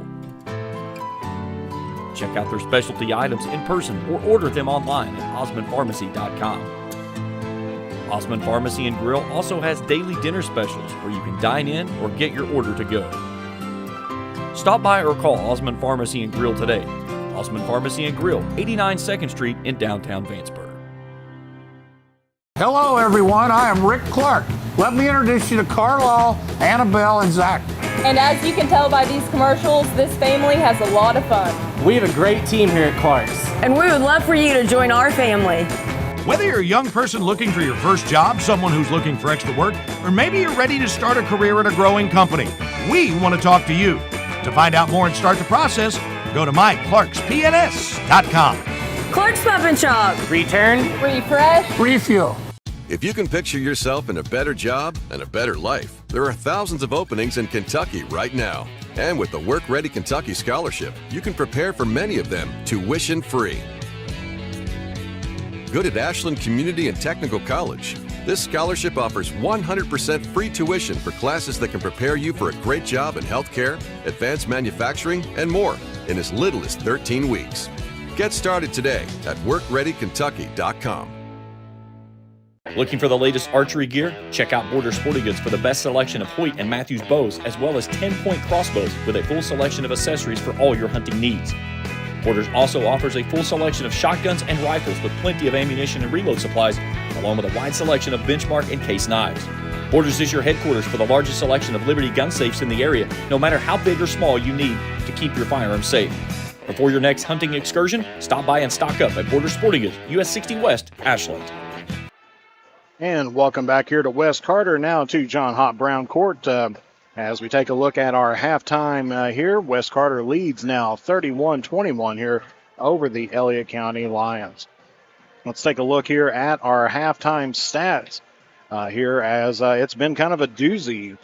Check out their specialty items in person or order them online at osmanpharmacy.com. Osman Pharmacy and Grill also has daily dinner specials where you can dine in or get your order to go. Stop by or call Osman Pharmacy and Grill today. Osman Pharmacy and Grill, 89 2nd Street in downtown Vanceburg. Hello, everyone. I am Rick Clark. Let me introduce you to Carlisle, Annabelle, and Zach. And as you can tell by these commercials, this family has a lot of fun. We have a great team here at Clark's. And we would love for you to join our family. Whether you're a young person looking for your first job, someone who's looking for extra work, or maybe you're ready to start a career at a growing company, we want to talk to you. To find out more and start the process, go to myclarkspns.com. Clark's Pump and Shop. Return. Refresh. Refuel. If you can picture yourself in a better job and a better life, there are thousands of openings in Kentucky right now. And with the Work Ready Kentucky Scholarship, you can prepare for many of them tuition-free. Good at Ashland Community and Technical College. This scholarship offers 100% free tuition for classes that can prepare you for a great job in healthcare, advanced manufacturing, and more in as little as 13 weeks. Get started today at WorkReadyKentucky.com. Looking for the latest archery gear? Check out Border Sporting Goods for the best selection of Hoyt and Matthews bows, as well as 10-point crossbows with a full selection of accessories for all your hunting needs. Borders also offers a full selection of shotguns and rifles with plenty of ammunition and reload supplies, along with a wide selection of benchmark and case knives. Borders is your headquarters for the largest selection of Liberty gun safes in the area, no matter how big or small you need to keep your firearms safe. Before your next hunting excursion, stop by and stock up at Border Sporting Goods, US 60 West, Ashland. And welcome back here to West Carter, now to John Hott Brown Court. As we take a look at our halftime here, West Carter leads now 31-21 here over the Elliott County Lions. Let's take a look here at our halftime stats here, as it's been kind of a doozy.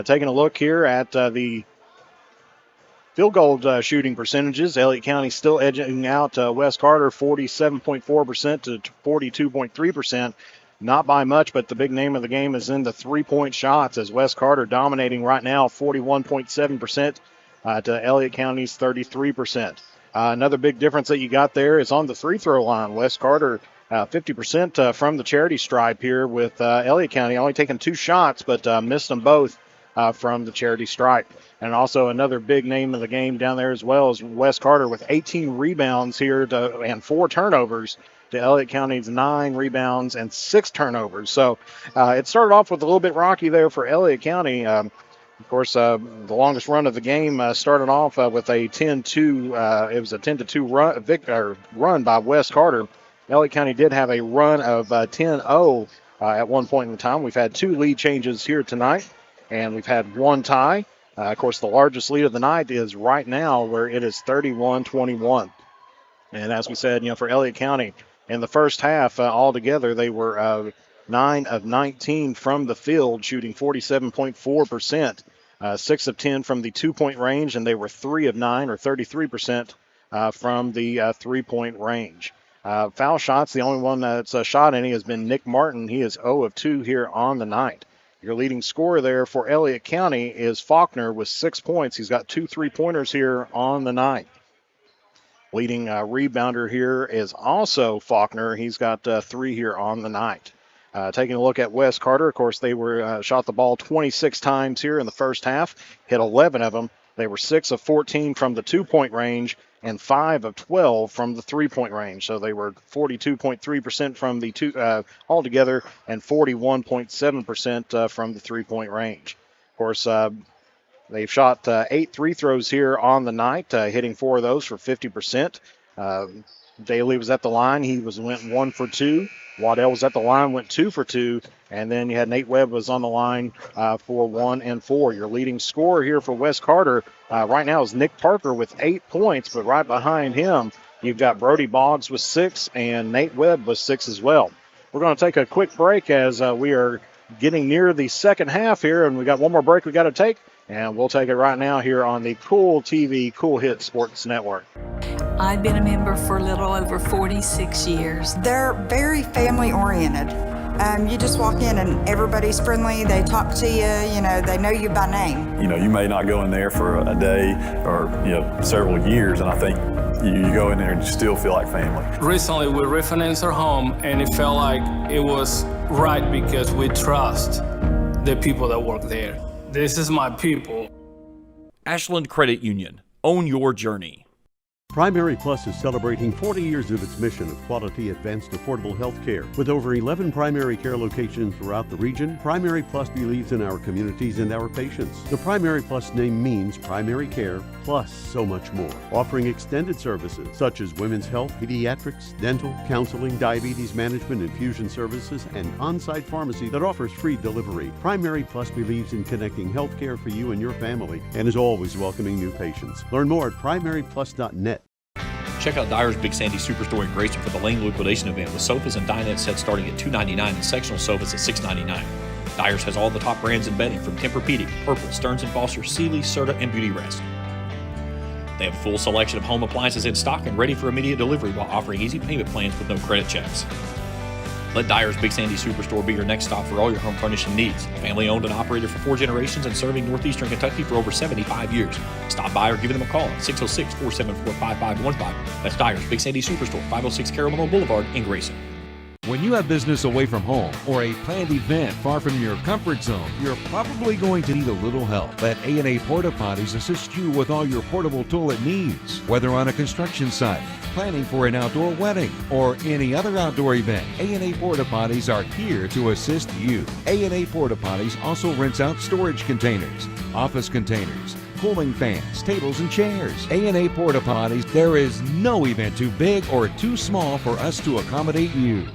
Taking a look here at the field goal shooting percentages, Elliott County still edging out West Carter 47.4% to 42.3%. Not by much, but the big name of the game is in the three-point shots, as West Carter dominating right now 41.7% to Elliott County's 33%. Another big difference that you got there is on the free throw line. West Carter 50% from the charity stripe here with Elliott County only taking 2 shots, but missed them both from the charity stripe. And also another big name of the game down there as well is Wes Carter with 18 rebounds here and 4 turnovers to Elliott County's 9 rebounds and 6 turnovers. So it started off with a little bit rocky there for Elliott County. Of course, the longest run of the game started off with a 10-2. It was a 10-2 run by Wes Carter. Elliott County did have a run of 10-0 at one point in time. We've had 2 lead changes here tonight, and we've had 1 tie. Of course, the largest lead of the night is right now where it is 31-21. And as we said, for Elliott County, in the first half altogether, they were 9 of 19 from the field, shooting 47.4%. 6 of 10 from the 2-point range, and they were 3 of 9, or 33%, from the 3-point range. Foul shots, the only one that's shot any has been Nick Martin. He is 0 of 2 here on the night. Your leading scorer there for Elliott County is Faulkner with 6 points. He's got 2 3-pointers here on the night. Leading rebounder here is also Faulkner. He's got 3 here on the night. Taking a look at Wes Carter, of course, they were shot the ball 26 times here in the first half, hit 11 of them. They were 6 of 14 from the 2-point range and 5 of 12 from the 3-point range. So they were 42.3% from the 2 altogether and 41.7% from the 3-point range. Of course, they've shot 8 free throws here on the night, hitting 4 of those for 50%. Daly was at the line. He went 1 for 2. Waddell was at the line, went 2 for 2. And then you had Nate Webb was on the line for 1 and 4. Your leading scorer here for Wes Carter right now is Nick Parker with 8 points, but right behind him, you've got Brody Boggs with 6 and Nate Webb with 6 as well. We're going to take a quick break as we are getting near the second half here, and we got one more break we got to take, and we'll take it right now here on the Kool TV, Kool Hit Sports Network. I've been a member for a little over 46 years. They're very family-oriented. You just walk in and everybody's friendly. They talk to you. They know you by name. You may not go in there for a day or, several years, and I think you go in there and you still feel like family. Recently, we refinanced our home, and it felt like it was right because we trust the people that work there. This is my people. Ashland Credit Union. Own your journey. Primary Plus is celebrating 40 years of its mission of quality, advanced, affordable health care. With over 11 primary care locations throughout the region, Primary Plus believes in our communities and our patients. The Primary Plus name means primary care plus so much more. Offering extended services such as women's health, pediatrics, dental, counseling, diabetes management, infusion services, and on-site pharmacy that offers free delivery. Primary Plus believes in connecting health care for you and your family and is always welcoming new patients. Learn more at primaryplus.net. Check out Dyer's Big Sandy Superstore in Grayson for the Lane Liquidation event with sofas and dinette sets starting at $299 and sectional sofas at $699. Dyer's has all the top brands in bedding from Tempur-Pedic, Purple, Stearns & Foster, Sealy, Serta, and Beauty Rest. They have a full selection of home appliances in stock and ready for immediate delivery while offering easy payment plans with no credit checks. Let Dyer's Big Sandy Superstore be your next stop for all your home furnishing needs. Family owned and operated for 4 generations and serving northeastern Kentucky for over 75 years. Stop by or give them a call at 606-474-5515. That's Dyer's Big Sandy Superstore, 506 Caramel Boulevard in Grayson. When you have business away from home or a planned event far from your comfort zone, you're probably going to need a little help. Let A&A Porta Potties assist you with all your portable toilet needs. Whether on a construction site, planning for an outdoor wedding, or any other outdoor event, A&A Porta Potties are here to assist you. A&A Porta Potties also rents out storage containers, office containers, cooling fans, tables, and chairs. A&A Porta Potties, there is no event too big or too small for us to accommodate you.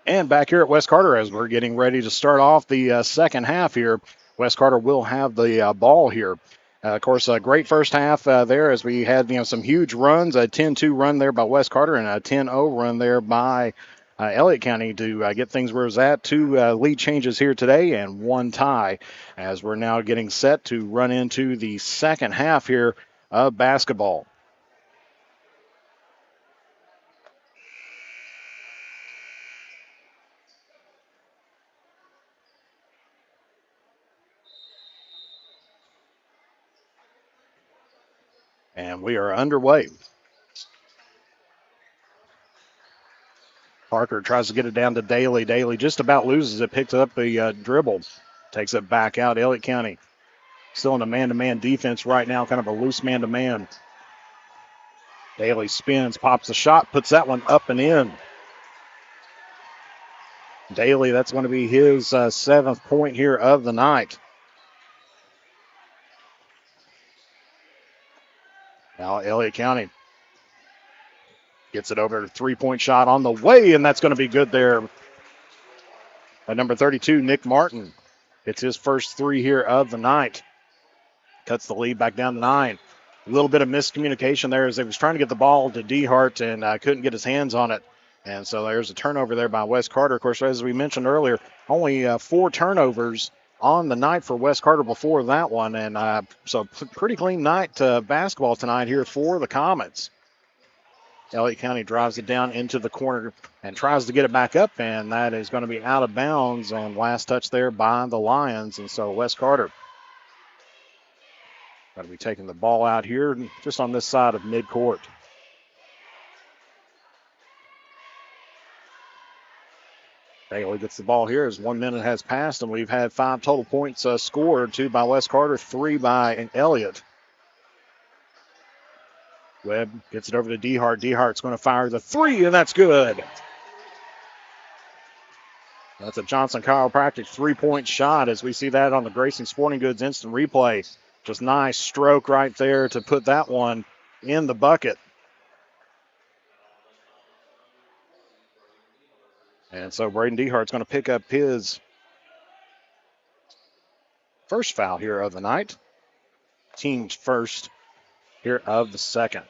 And back here at Wes Carter as we're getting ready to start off the second half here. Wes Carter will have the ball here. Of course, a great first half there as we had some huge runs, a 10-2 run there by Wes Carter and a 10-0 run there by Elliott County to get things where it's at. 2 lead changes here today and 1 tie as we're now getting set to run into the second half here of basketball. And we are underway. Parker tries to get it down to Daly. Daly just about loses it, picks up the dribble, takes it back out. Elliott County still in a man-to-man defense right now, kind of a loose man-to-man. Daly spins, pops the shot, puts that one up and in. Daly, that's going to be his 7th point here of the night. Now Elliott County gets it over, 3-point shot on the way, and that's going to be good there. At number 32, Nick Martin. It's his first 3 here of the night. Cuts the lead back down to 9. A little bit of miscommunication there as he was trying to get the ball to DeHart and couldn't get his hands on it. And so there's a turnover there by Wes Carter. Of course, as we mentioned earlier, only 4 turnovers on the night for Wes Carter before that one. And so pretty clean night basketball tonight here for the Comets. Elliott County drives it down into the corner and tries to get it back up, and that is going to be out of bounds. And last touch there by the Lions. And so Wes Carter going to be taking the ball out here just on this side of midcourt. Daly gets the ball here as 1 minute has passed, and we've had 5 total points scored, 2 by Wes Carter, 3 by Elliott. Webb gets it over to DeHart. DeHart's going to fire the 3, and that's good. That's a Johnson Chiropractic 3-point shot as we see that on the Grayson Sporting Goods instant replay. Just nice stroke right there to put that one in the bucket. And so Braden DeHart's going to pick up his first foul here of the night. Team's first here of the second.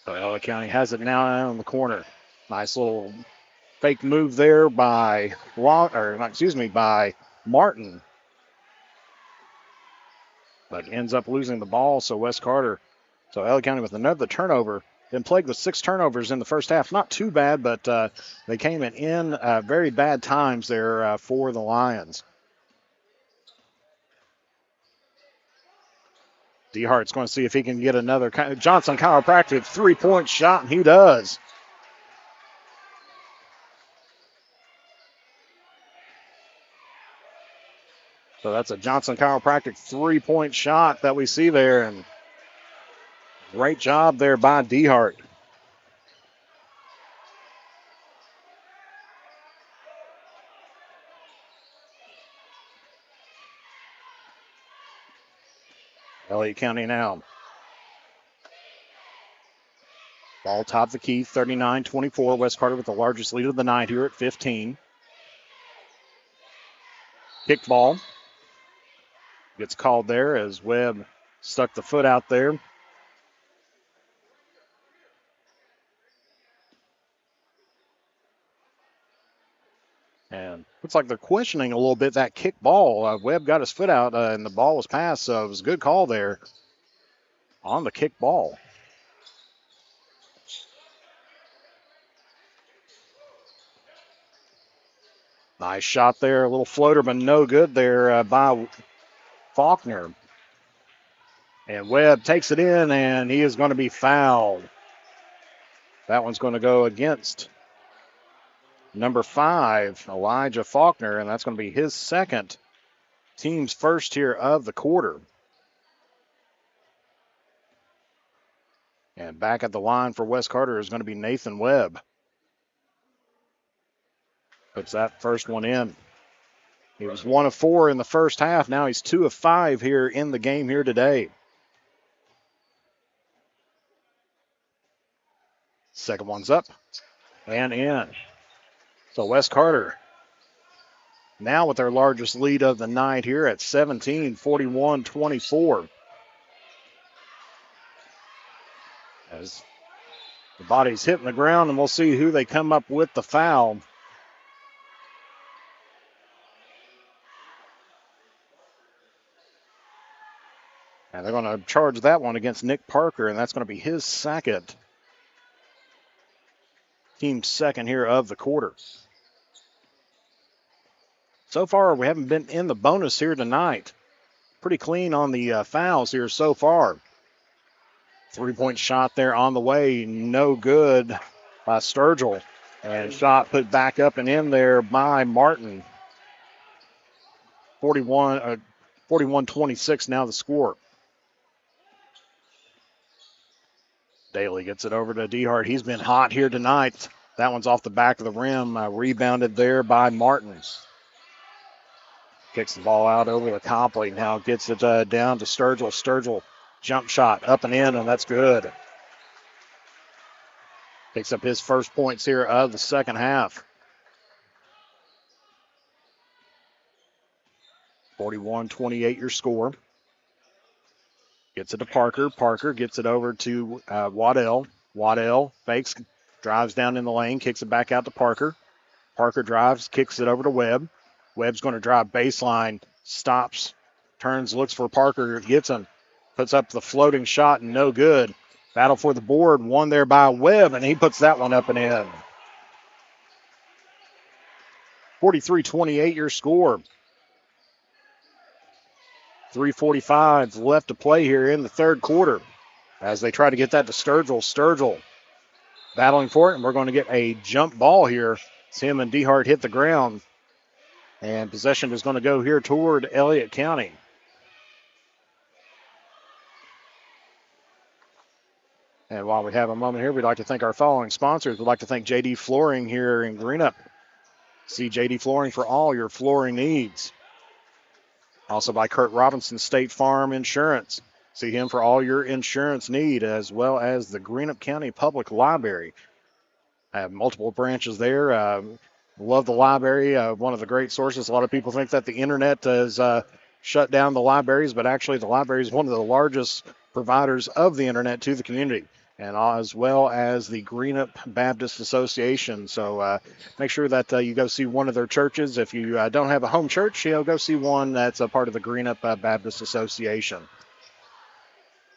So Elliott County has it now in the corner. Nice little fake move there by Martin. But ends up losing the ball, so Wes Carter. So Elliott County with another turnover. Been plagued with 6 turnovers in the first half. Not too bad, but they came in very bad times there for the Lions. DeHart's going to see if he can get another Johnson Chiropractic 3-point shot, and he does. So that's a Johnson Chiropractic 3-point shot that we see there, and great job there by DeHart. Elliott County now. Ball top of the key, 39-24. Wes Carter with the largest lead of the night here at 15. Kick ball. Gets called there as Webb stuck the foot out there. And looks like they're questioning a little bit that kick ball. Webb got his foot out and the ball was passed, so it was a good call there on the kick ball. Nice shot there, a little floater, but no good there by Faulkner. And Webb takes it in, and he is going to be fouled. That one's going to go against number 5, Elijah Faulkner, and that's going to be his second, team's first here of the quarter. And back at the line for Wes Carter is going to be Nathan Webb. Puts that first one in. He was 1 of 4 in the first half. Now he's 2 of 5 here in the game here today. Second one's up and in. So Wes Carter now with their largest lead of the night here at 17, 41-24. As the body's hitting the ground, and we'll see who they come up with the foul. And they're going to charge that one against Nick Parker, and that's going to be his second. Team's second here of the quarter. So far, we haven't been in the bonus here tonight. Pretty clean on the fouls here so far. Three-point shot there on the way. No good by Sturgill. And shot put back up and in there by Martin. 41-26 now the score. Daly gets it over to DeHart. He's been hot here tonight. That one's off the back of the rim. Rebounded there by Martin. Kicks the ball out over to Copley. Now gets it down to Sturgill. Sturgill jump shot up and in, and that's good. Picks up his first points here of the second half. 41-28 your score. Gets it to Parker. Parker gets it over to Waddell. Waddell fakes, drives down in the lane, kicks it back out to Parker. Parker drives, kicks it over to Webb. Webb's going to drive baseline, stops, turns, looks for Parker, gets him, puts up the floating shot, and no good. Battle for the board, won there by Webb, and he puts that one up and in. 43-28 your score. 3:45 left to play here in the third quarter as they try to get that to Sturgill. Sturgill battling for it, and we're going to get a jump ball here. It's him and DeHart hit the ground, and possession is going to go here toward Elliott County. And while we have a moment here, we'd like to thank our following sponsors. We'd like to thank JD Flooring here in Greenup. See JD Flooring for all your flooring needs. Also by Kurt Robinson State Farm Insurance. See him for all your insurance need, as well as the Greenup County Public Library. I have multiple branches there. Love the library. One of the great sources. A lot of people think that the internet has shut down the libraries, but actually the library is one of the largest providers of the internet to the community, and as well as the Greenup Baptist Association. So make sure that you go see one of their churches. If you don't have a home church, go see one that's a part of the Greenup Baptist Association.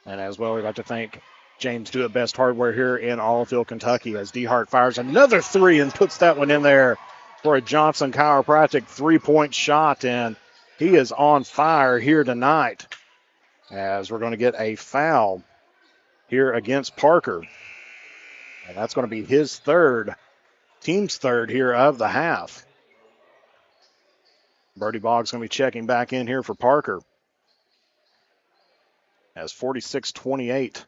And as well, we'd like to thank James Do It Best Hardware here in Olivefield, Kentucky, as DeHart fires another three and puts that one in there for a Johnson Chiropractic three-point shot, and he is on fire here tonight, as we're going to get a foul here against Parker. And that's going to be his third, team's third here of the half. Brody Boggs going to be checking back in here for Parker. As 46-28,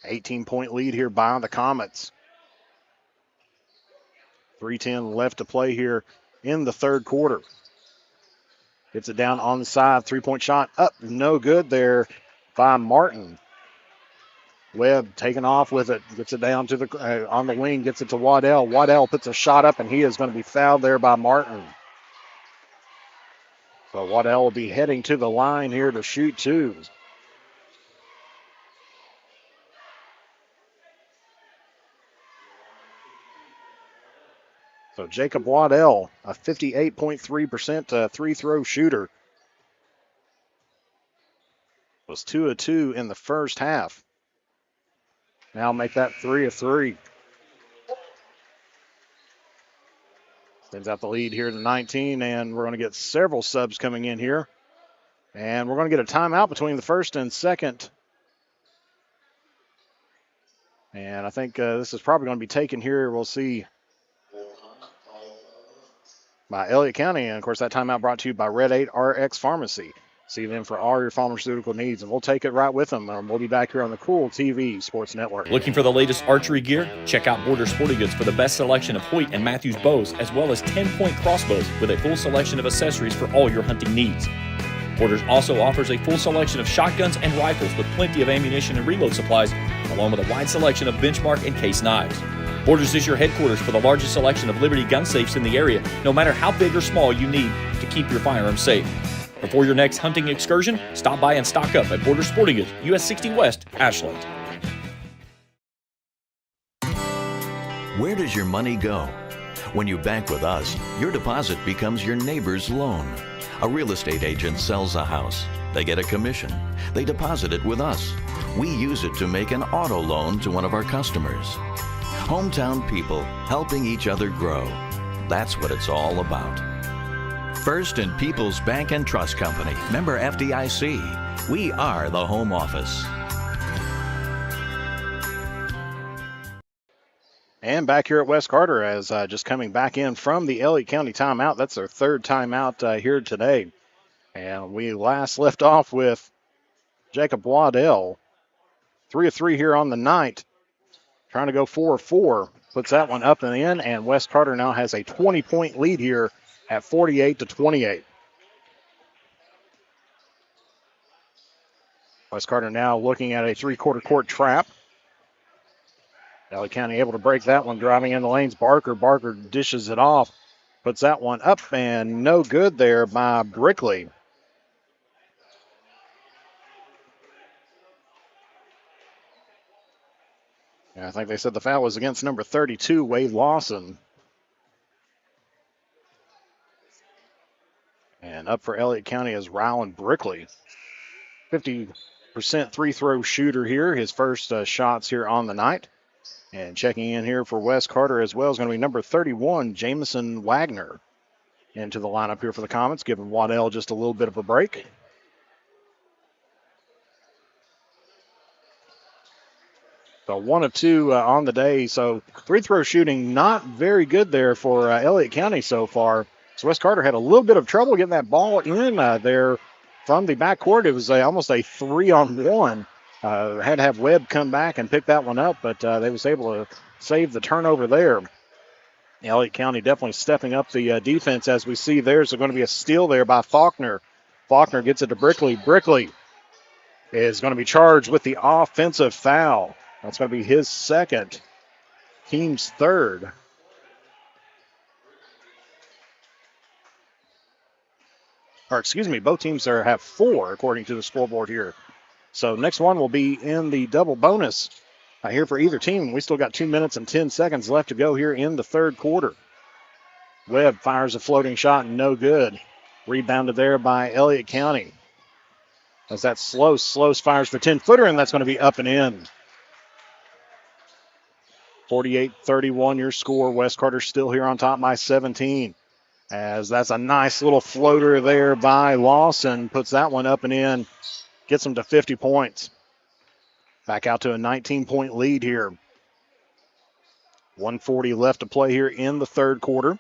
18-point lead here by the Comets. 3:10 left to play here in the third quarter. Gets it down on the side, three-point shot up, no good there by Martin. Webb taking off with it, gets it down to the on the wing, gets it to Waddell. Waddell puts a shot up, and he is going to be fouled there by Martin. So Waddell will be heading to the line here to shoot two. So Jacob Waddell, a 58.3% three-throw shooter, was 2 of 2 in the first half. Now make that 3 of 3. Sends out the lead here to 19, and we're going to get several subs coming in here. And we're going to get a timeout between the first and second. And I think this is probably going to be taken here. We'll see. By Elliott County, and of course that timeout brought to you by Red 8 RX Pharmacy. See them for all your pharmaceutical needs, and we'll take it right with them. We'll be back here on the Kool TV Sports Network. Looking for the latest archery gear? Check out Border Sporting Goods for the best selection of Hoyt and Matthews bows, as well as 10-point crossbows with a full selection of accessories for all your hunting needs. Borders also offers a full selection of shotguns and rifles with plenty of ammunition and reload supplies, along with a wide selection of benchmark and case knives. Borders is your headquarters for the largest selection of Liberty gun safes in the area, no matter how big or small you need to keep your firearms safe. Before your next hunting excursion, stop by and stock up at Border Sporting Goods, US 60 West, Ashland. Where does your money go? When you bank with us, your deposit becomes your neighbor's loan. A real estate agent sells a house. They get a commission. They deposit it with us. We use it to make an auto loan to one of our customers. Hometown people helping each other grow. That's what it's all about. First and People's Bank and Trust Company, member FDIC. We are the home office. And back here at West Carter as just coming back in from the Elliott County timeout. That's their third timeout here today. And we last left off with Jacob Waddell. 3 of 3 here on the night. Trying to go 4 of 4. Puts that one up and in. And West Carter now has a 20-point lead here at 48-28. West Carter now looking at a three-quarter court trap. Elliott County able to break that one, driving in the lanes. Barker dishes it off, puts that one up, and no good there by Brickley. And I think they said the foul was against number 32, Wade Lawson. And up for Elliott County is Ryland Brickley. 50% three-throw shooter here. His first shots here on the night. And checking in here for West Carter as well is going to be number 31, Jamison Wagner, into the lineup here for the Comets, giving Waddell just a little bit of a break. So 1 of 2 on the day. So free-throw shooting not very good there for Elliott County so far. So West Carter had a little bit of trouble getting that ball in there from the backcourt. It was almost a 3-on-1. Had to have Webb come back and pick that one up, but they was able to save the turnover there. Elliott County definitely stepping up the defense as we see there's going to be a steal there by Faulkner. Faulkner gets it to Brickley. Brickley is going to be charged with the offensive foul. That's going to be his second, team's third. Or excuse me, both teams there have 4 according to the scoreboard here. So next one will be in the double bonus here for either team. We still got 2 minutes and 10 seconds left to go here in the third quarter. Webb fires a floating shot, no good. Rebounded there by Elliott County. As that Slows fires for 10-footer, and that's going to be up and in. 48-31 your score. West Carter still here on top by 17. As that's a nice little floater there by Lawson. Puts that one up and in. Gets them to 50 points. Back out to a 19-point lead here. 1:40 left to play here in the third quarter.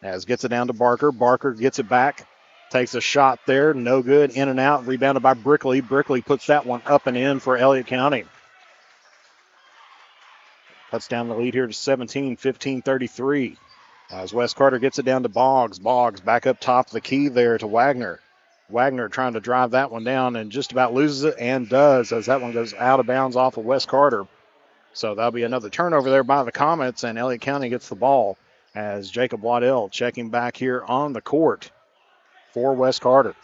As gets it down to Barker. Barker gets it back. Takes a shot there. No good. In and out. Rebounded by Brickley. Brickley puts that one up and in for Elliott County. Cuts down the lead here to 17, 15-33. As West Carter gets it down to Boggs. Boggs back up top of the key there to Wagner. Wagner trying to drive that one down and just about loses it, and does, as that one goes out of bounds off of West Carter. So that'll be another turnover there by the Comets, and Elliott County gets the ball as Jacob Waddell checking back here on the court for West Carter.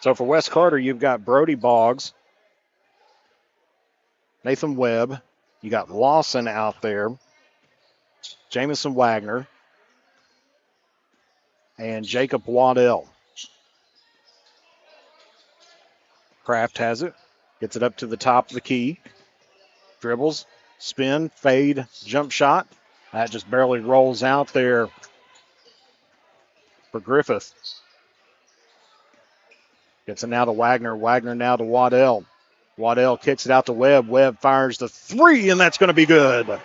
So for West Carter, you've got Brody Boggs, Nathan Webb, you got Lawson out there, Jamison Wagner, and Jacob Waddell. Kraft has it. Gets it up to the top of the key. Dribbles, spin, fade, jump shot. That just barely rolls out there for Griffith. Gets it now to Wagner. Wagner now to Waddell. Waddell kicks it out to Webb. Webb fires the 3, and that's going to be good.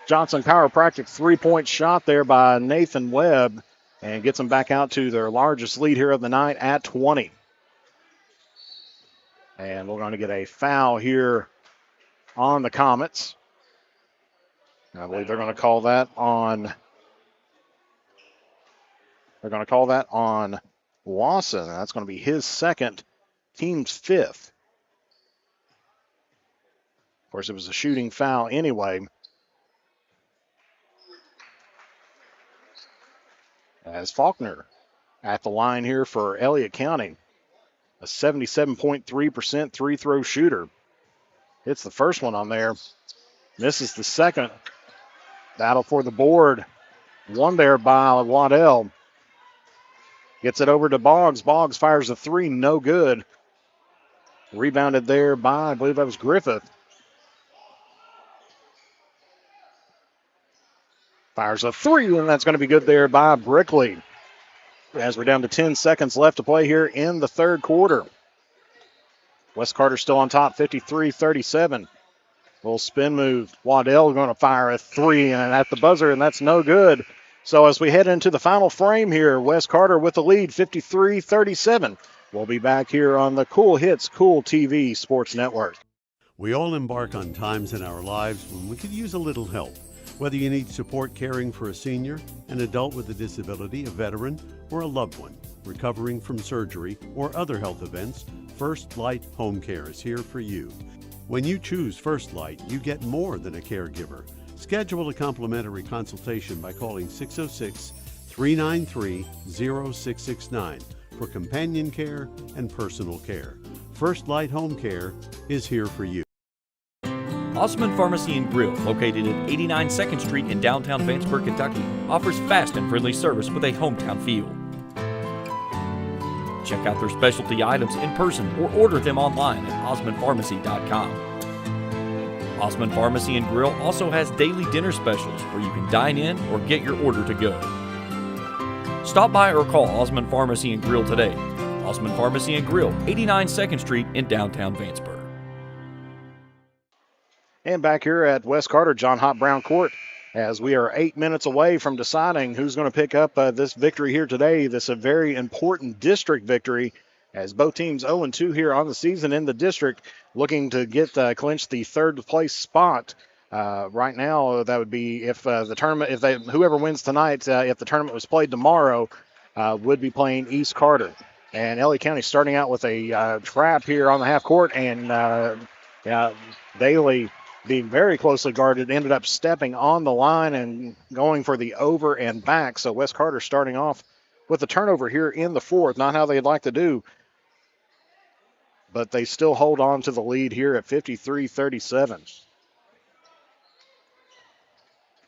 Johnson Chiropractic 3-point shot there by Nathan Webb, and gets them back out to their largest lead here of the night at 20. And we're going to get a foul here on the Comets. I believe they're going to call that on. They're going to call that on Lawson. That's going to be his second, team's 5th. Of course, it was a shooting foul anyway. As Faulkner at the line here for Elliott County. A 77.3% three-throw shooter. Hits the first one on there. Misses the second. Battle for the board. One there by Waddell. Gets it over to Boggs. Boggs fires a 3. No good. Rebounded there by, I believe that was Griffith. Fires a 3, and that's going to be good there by Brickley. As we're down to 10 seconds left to play here in the third quarter. West Carter still on top, 53-37. Little spin move. Waddell going to fire a three and at the buzzer, and that's no good. So as we head into the final frame here, West Carter with the lead, 53-37. We'll be back here on the Kool Hits, Kool TV Sports Network. We all embark on times in our lives when we could use a little help. Whether you need support caring for a senior, an adult with a disability, a veteran, or a loved one recovering from surgery or other health events, First Light Home Care is here for you. When you choose First Light, you get more than a caregiver. Schedule a complimentary consultation by calling 606-393-0669 for companion care and personal care. First Light Home Care is here for you. Osman Pharmacy and Grill, located at 89 2nd Street in downtown Vanceburg, Kentucky, offers fast and friendly service with a hometown feel. Check out their specialty items in person or order them online at osmanpharmacy.com. Osman Pharmacy and Grill also has daily dinner specials where you can dine in or get your order to go. Stop by or call Osman Pharmacy and Grill today. Osman Pharmacy and Grill, 89 2nd Street in downtown Vanceburg. And back here at West Carter, John Hott Brown Court, as we are 8 minutes away from deciding who's going to pick up this victory here today. This is a very important district victory, as both teams 0-2 here on the season in the district, looking to get clinch the third place spot. Right now, that would be if the tournament, whoever wins tonight, if the tournament was played tomorrow, would be playing East Carter. And Elliott County starting out with a trap here on the half court, and Daly, being very closely guarded, ended up stepping on the line and going for the over and back. So West Carter starting off with a turnover here in the fourth. Not how they'd like to do, but they still hold on to the lead here at 53-37.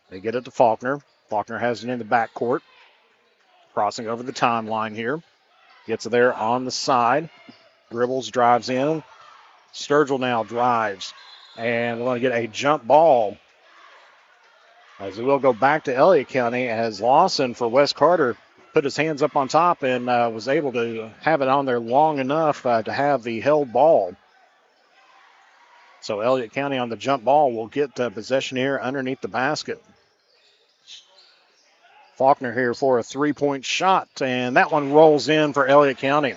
They get it to Faulkner. Faulkner has it in the backcourt. Crossing over the timeline here. Gets it there on the side. Dribbles, drives in. Sturgill now drives. And we're going to get a jump ball, as we will go back to Elliott County, as Lawson for West Carter put his hands up on top and was able to have it on there long enough to have the held ball. So Elliott County on the jump ball will get possession here underneath the basket. Faulkner here for a three-point shot, and that one rolls in for Elliott County.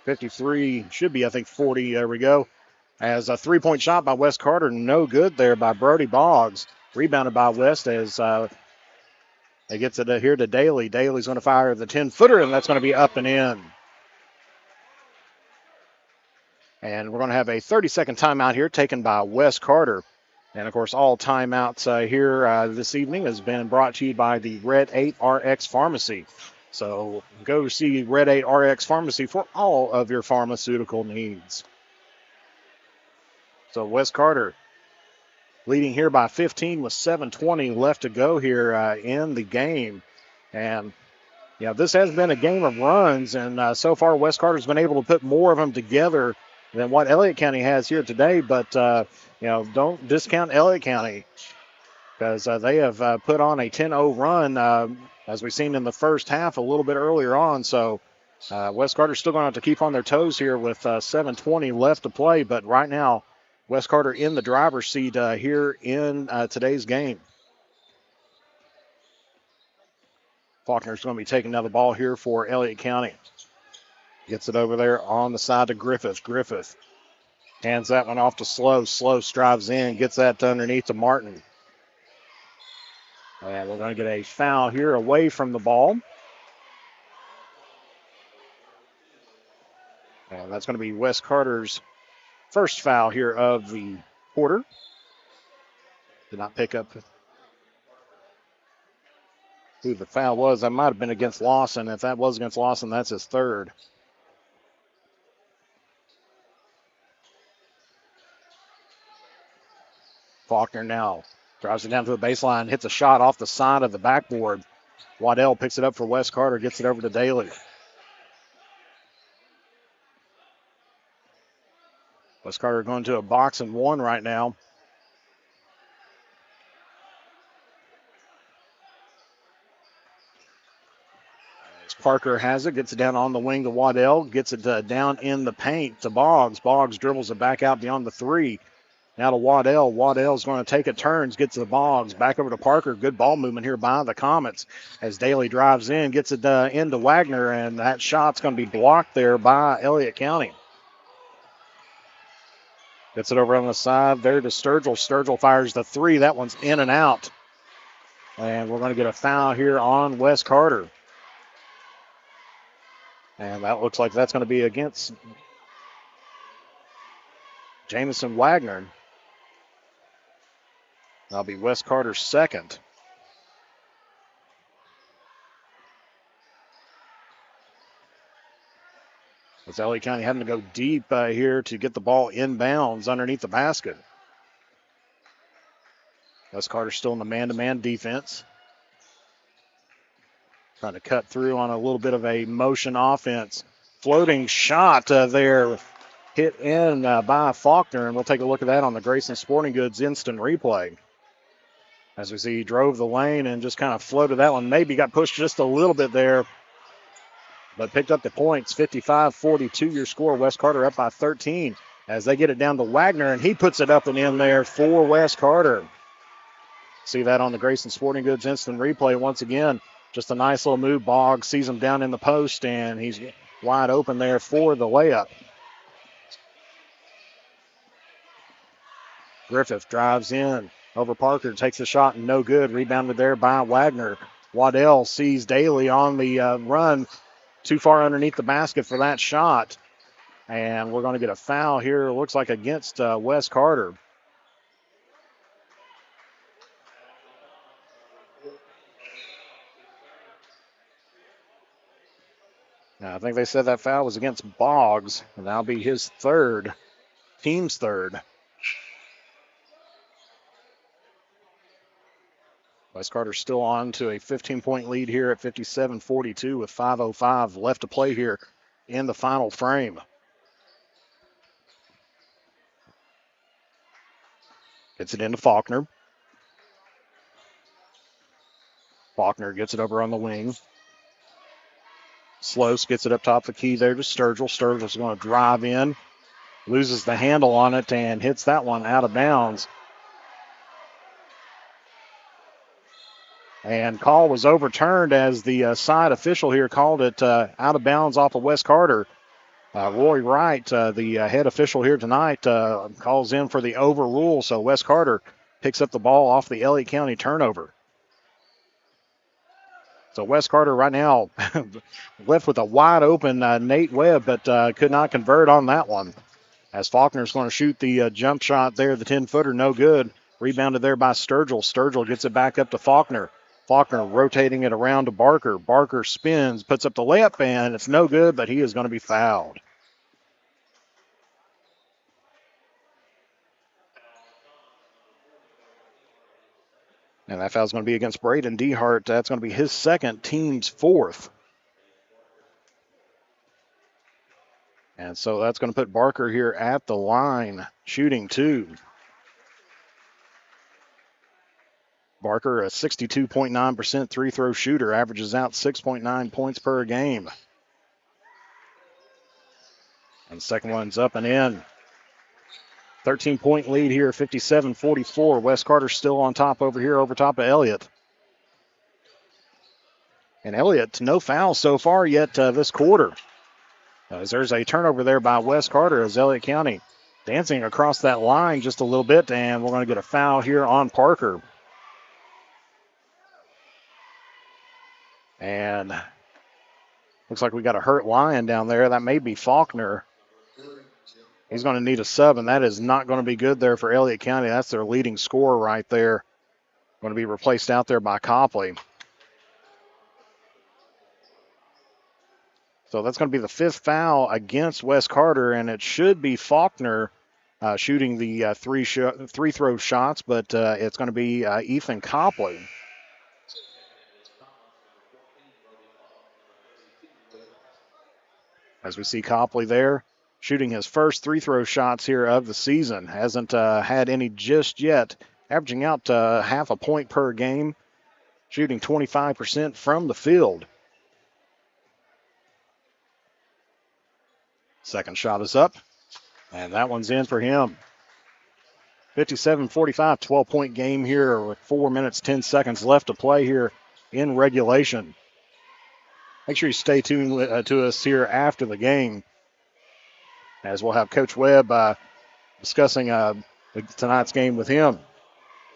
53 should be, I think, 40. There we go. As a three-point shot by West Carter, no good there by Brody Boggs. Rebounded by West as they gets it here to Daly. Daly's going to fire the 10-footer, and that's going to be up and in. And we're going to have a 30-second timeout here taken by West Carter. And, of course, all timeouts here this evening has been brought to you by the Red 8 RX Pharmacy. So go see Red 8 RX Pharmacy for all of your pharmaceutical needs. So West Carter leading here by 15 with 7:20 left to go here in the game. And, this has been a game of runs, and so far West Carter's been able to put more of them together than what Elliott County has here today. But, don't discount Elliott County, because they have put on a 10-0 run, as we've seen in the first half a little bit earlier on. So West Carter's still going to have to keep on their toes here with 7:20 left to play. But right now, West Carter in the driver's seat here in today's game. Faulkner's going to be taking another ball here for Elliott County. Gets it over there on the side to Griffith. Griffith hands that one off to Slow. Slow strives in, gets that underneath to Martin. And we're going to get a foul here away from the ball. And that's going to be West Carter's first foul here of the quarter. Did not pick up who the foul was. That might have been against Lawson. If that was against Lawson, that's his third. Faulkner now drives it down to the baseline, hits a shot off the side of the backboard. Waddell picks it up for West Carter, gets it over to Daly. West Carter going to a box and one right now. As Parker has it, gets it down on the wing to Waddell, gets it down in the paint to Boggs. Boggs dribbles it back out beyond the 3. Now to Waddell. Waddell's going to take it, turns, gets to the Boggs. Back over to Parker. Good ball movement here by the Comets as Daly drives in, gets it into Wagner, and that shot's going to be blocked there by Elliott County. Gets it over on the side there to Sturgill. Sturgill fires the 3. That one's in and out. And we're going to get a foul here on Wes Carter. And that looks like that's going to be against Jamison Wagner. That'll be Wes Carter's second. As Elliott County having to go deep here to get the ball inbounds underneath the basket. Wes Carter still in the man-to-man defense. Trying to cut through on a little bit of a motion offense. Floating shot there. Hit in by Faulkner, and we'll take a look at that on the Grayson Sporting Goods instant replay. As we see, he drove the lane and just kind of floated that one. Maybe got pushed just a little bit there, but picked up the points. 55-42 your score. Wes Carter up by 13 as they get it down to Wagner, and he puts it up and in there for Wes Carter. See that on the Grayson Sporting Goods instant replay once again. Just a nice little move. Boggs sees him down in the post, and he's wide open there for the layup. Griffith drives in over Parker, takes a shot, and no good. Rebounded there by Wagner. Waddell sees Daly on the run, too far underneath the basket for that shot. And we're going to get a foul here, looks like against Wes Carter. Now, I think they said that foul was against Boggs, and that'll be his third, team's third. Wes Carter still on to a 15-point lead here at 57-42 with 5:05 left to play here in the final frame. Gets it into Faulkner. Faulkner gets it over on the wing. Slose gets it up top of the key there to Sturgill. Sturgill's going to drive in, loses the handle on it, and hits that one out of bounds. And call was overturned as the side official here called it out of bounds off of Wes Carter. Roy Wright, the head official here tonight, calls in for the overrule. So Wes Carter picks up the ball off the Elliott County turnover. So Wes Carter right now left with a wide open Nate Webb, but could not convert on that one. As Faulkner's going to shoot the jump shot there, the 10-footer, no good. Rebounded there by Sturgill. Sturgill gets it back up to Faulkner. Faulkner rotating it around to Barker. Barker spins, puts up the layup, and it's no good, but he is going to be fouled. And that foul's going to be against Braden Dehart. That's going to be his second, team's fourth. And so that's going to put Barker here at the line, shooting 2. Barker, a 62.9% three-throw shooter, averages out 6.9 points per game. And the second one's up and in. 13-point lead here, 57-44. Wes Carter still on top over here, over top of Elliott. And Elliott, no fouls so far yet this quarter. As there's a turnover there by Wes Carter as Elliott County dancing across that line just a little bit, and we're going to get a foul here on Parker. And looks like we got a hurt Lion down there. That may be Faulkner. He's going to need a sub, and that is not going to be good there for Elliott County. That's their leading scorer right there. Going to be replaced out there by Copley. So that's going to be the 5th foul against Wes Carter, and it should be Faulkner shooting the three throw shots, but it's going to be Ethan Copley. As we see Copley there, shooting his first three-throw shots here of the season. Hasn't had any just yet, averaging out half a point per game, shooting 25% from the field. Second shot is up, and that one's in for him. 57-45, 12-point game here with 4 minutes, 10 seconds left to play here in regulation. Make sure you stay tuned to us here after the game, as we'll have Coach Webb discussing tonight's game with him.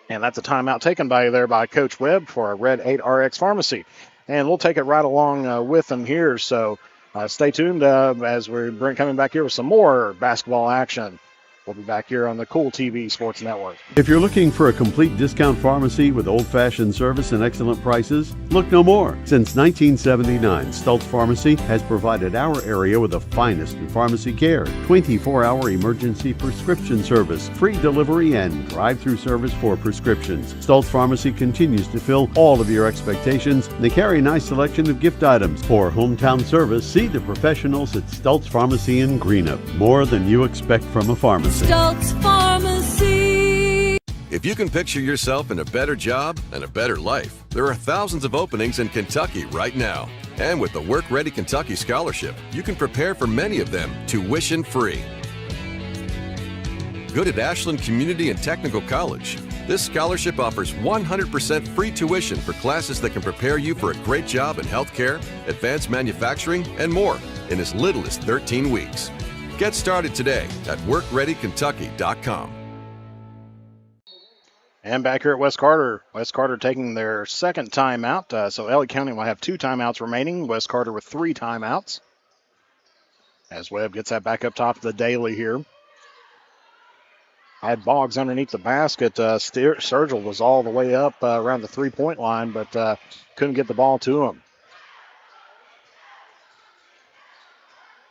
And that's a timeout taken by Coach Webb for a Red 8 RX Pharmacy. And we'll take it right along with them here. So stay tuned as we're coming back here with some more basketball action. We'll be back here on the Kool TV Sports Network. If you're looking for a complete discount pharmacy with old-fashioned service and excellent prices, look no more. Since 1979, Stultz Pharmacy has provided our area with the finest in pharmacy care, 24-hour emergency prescription service, free delivery, and drive-through service for prescriptions. Stultz Pharmacy continues to fill all of your expectations. They carry a nice selection of gift items. For hometown service, see the professionals at Stultz Pharmacy in Greenup. More than you expect from a pharmacy. Stultz Pharmacy. If you can picture yourself in a better job and a better life, there are thousands of openings in Kentucky right now. And with the Work Ready Kentucky Scholarship, you can prepare for many of them tuition-free. Good at Ashland Community and Technical College. This scholarship offers 100% free tuition for classes that can prepare you for a great job in healthcare, advanced manufacturing, and more in as little as 13 weeks. Get started today at workreadykentucky.com. And back here at West Carter taking their second timeout. So Elliott County will have 2 timeouts remaining. West Carter with 3 timeouts. As Webb gets that back up top of the daily here. Had Boggs underneath the basket. Sturgill was all the way up around the 3-point line, but couldn't get the ball to him.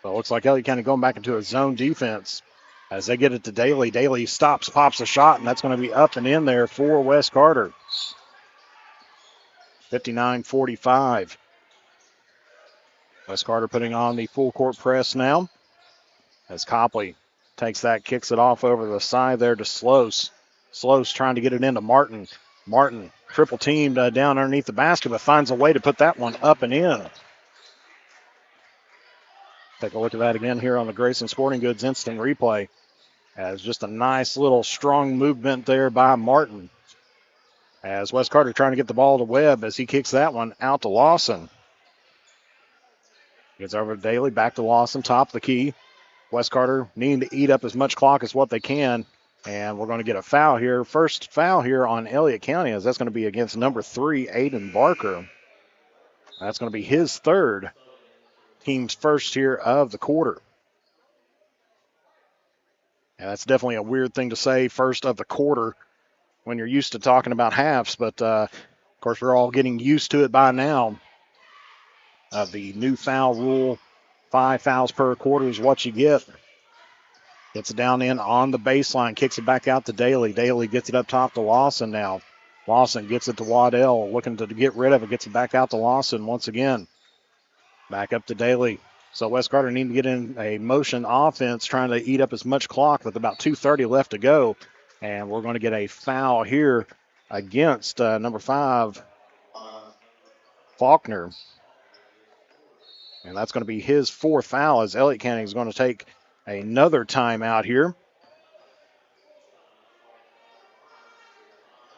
So it looks like Elliott County going back into a zone defense as they get it to Daly. Daly stops, pops a shot, and that's going to be up and in there for West Carter. 59-45. West Carter putting on the full court press now as Copley takes that, kicks it off over the side there to Slose. Slose trying to get it into Martin. Martin triple teamed down underneath the basket, but finds a way to put that one up and in. Take a look at that again here on the Grayson Sporting Goods instant replay. As just a nice little strong movement there by Martin. As West Carter trying to get the ball to Webb as he kicks that one out to Lawson. Gets over to Daly, back to Lawson, top of the key. West Carter needing to eat up as much clock as what they can. And we're going to get a foul here. First foul here on Elliott County, as that's going to be against number 3, Aiden Barker. That's going to be his third. Team's first here of the quarter. And that's definitely a weird thing to say, first of the quarter, when you're used to talking about halves. But, of course, we're all getting used to it by now. The new foul rule, 5 fouls per quarter is what you get. Gets it down in on the baseline, kicks it back out to Daly. Daly gets it up top to Lawson now. Lawson gets it to Waddell, looking to get rid of it, gets it back out to Lawson once again. Back up to Daly. So West Carter need to get in a motion offense, trying to eat up as much clock with about 2:30 left to go. And we're going to get a foul here against number 5, Faulkner. And that's going to be his 4th foul, as Elliott County is going to take another timeout here.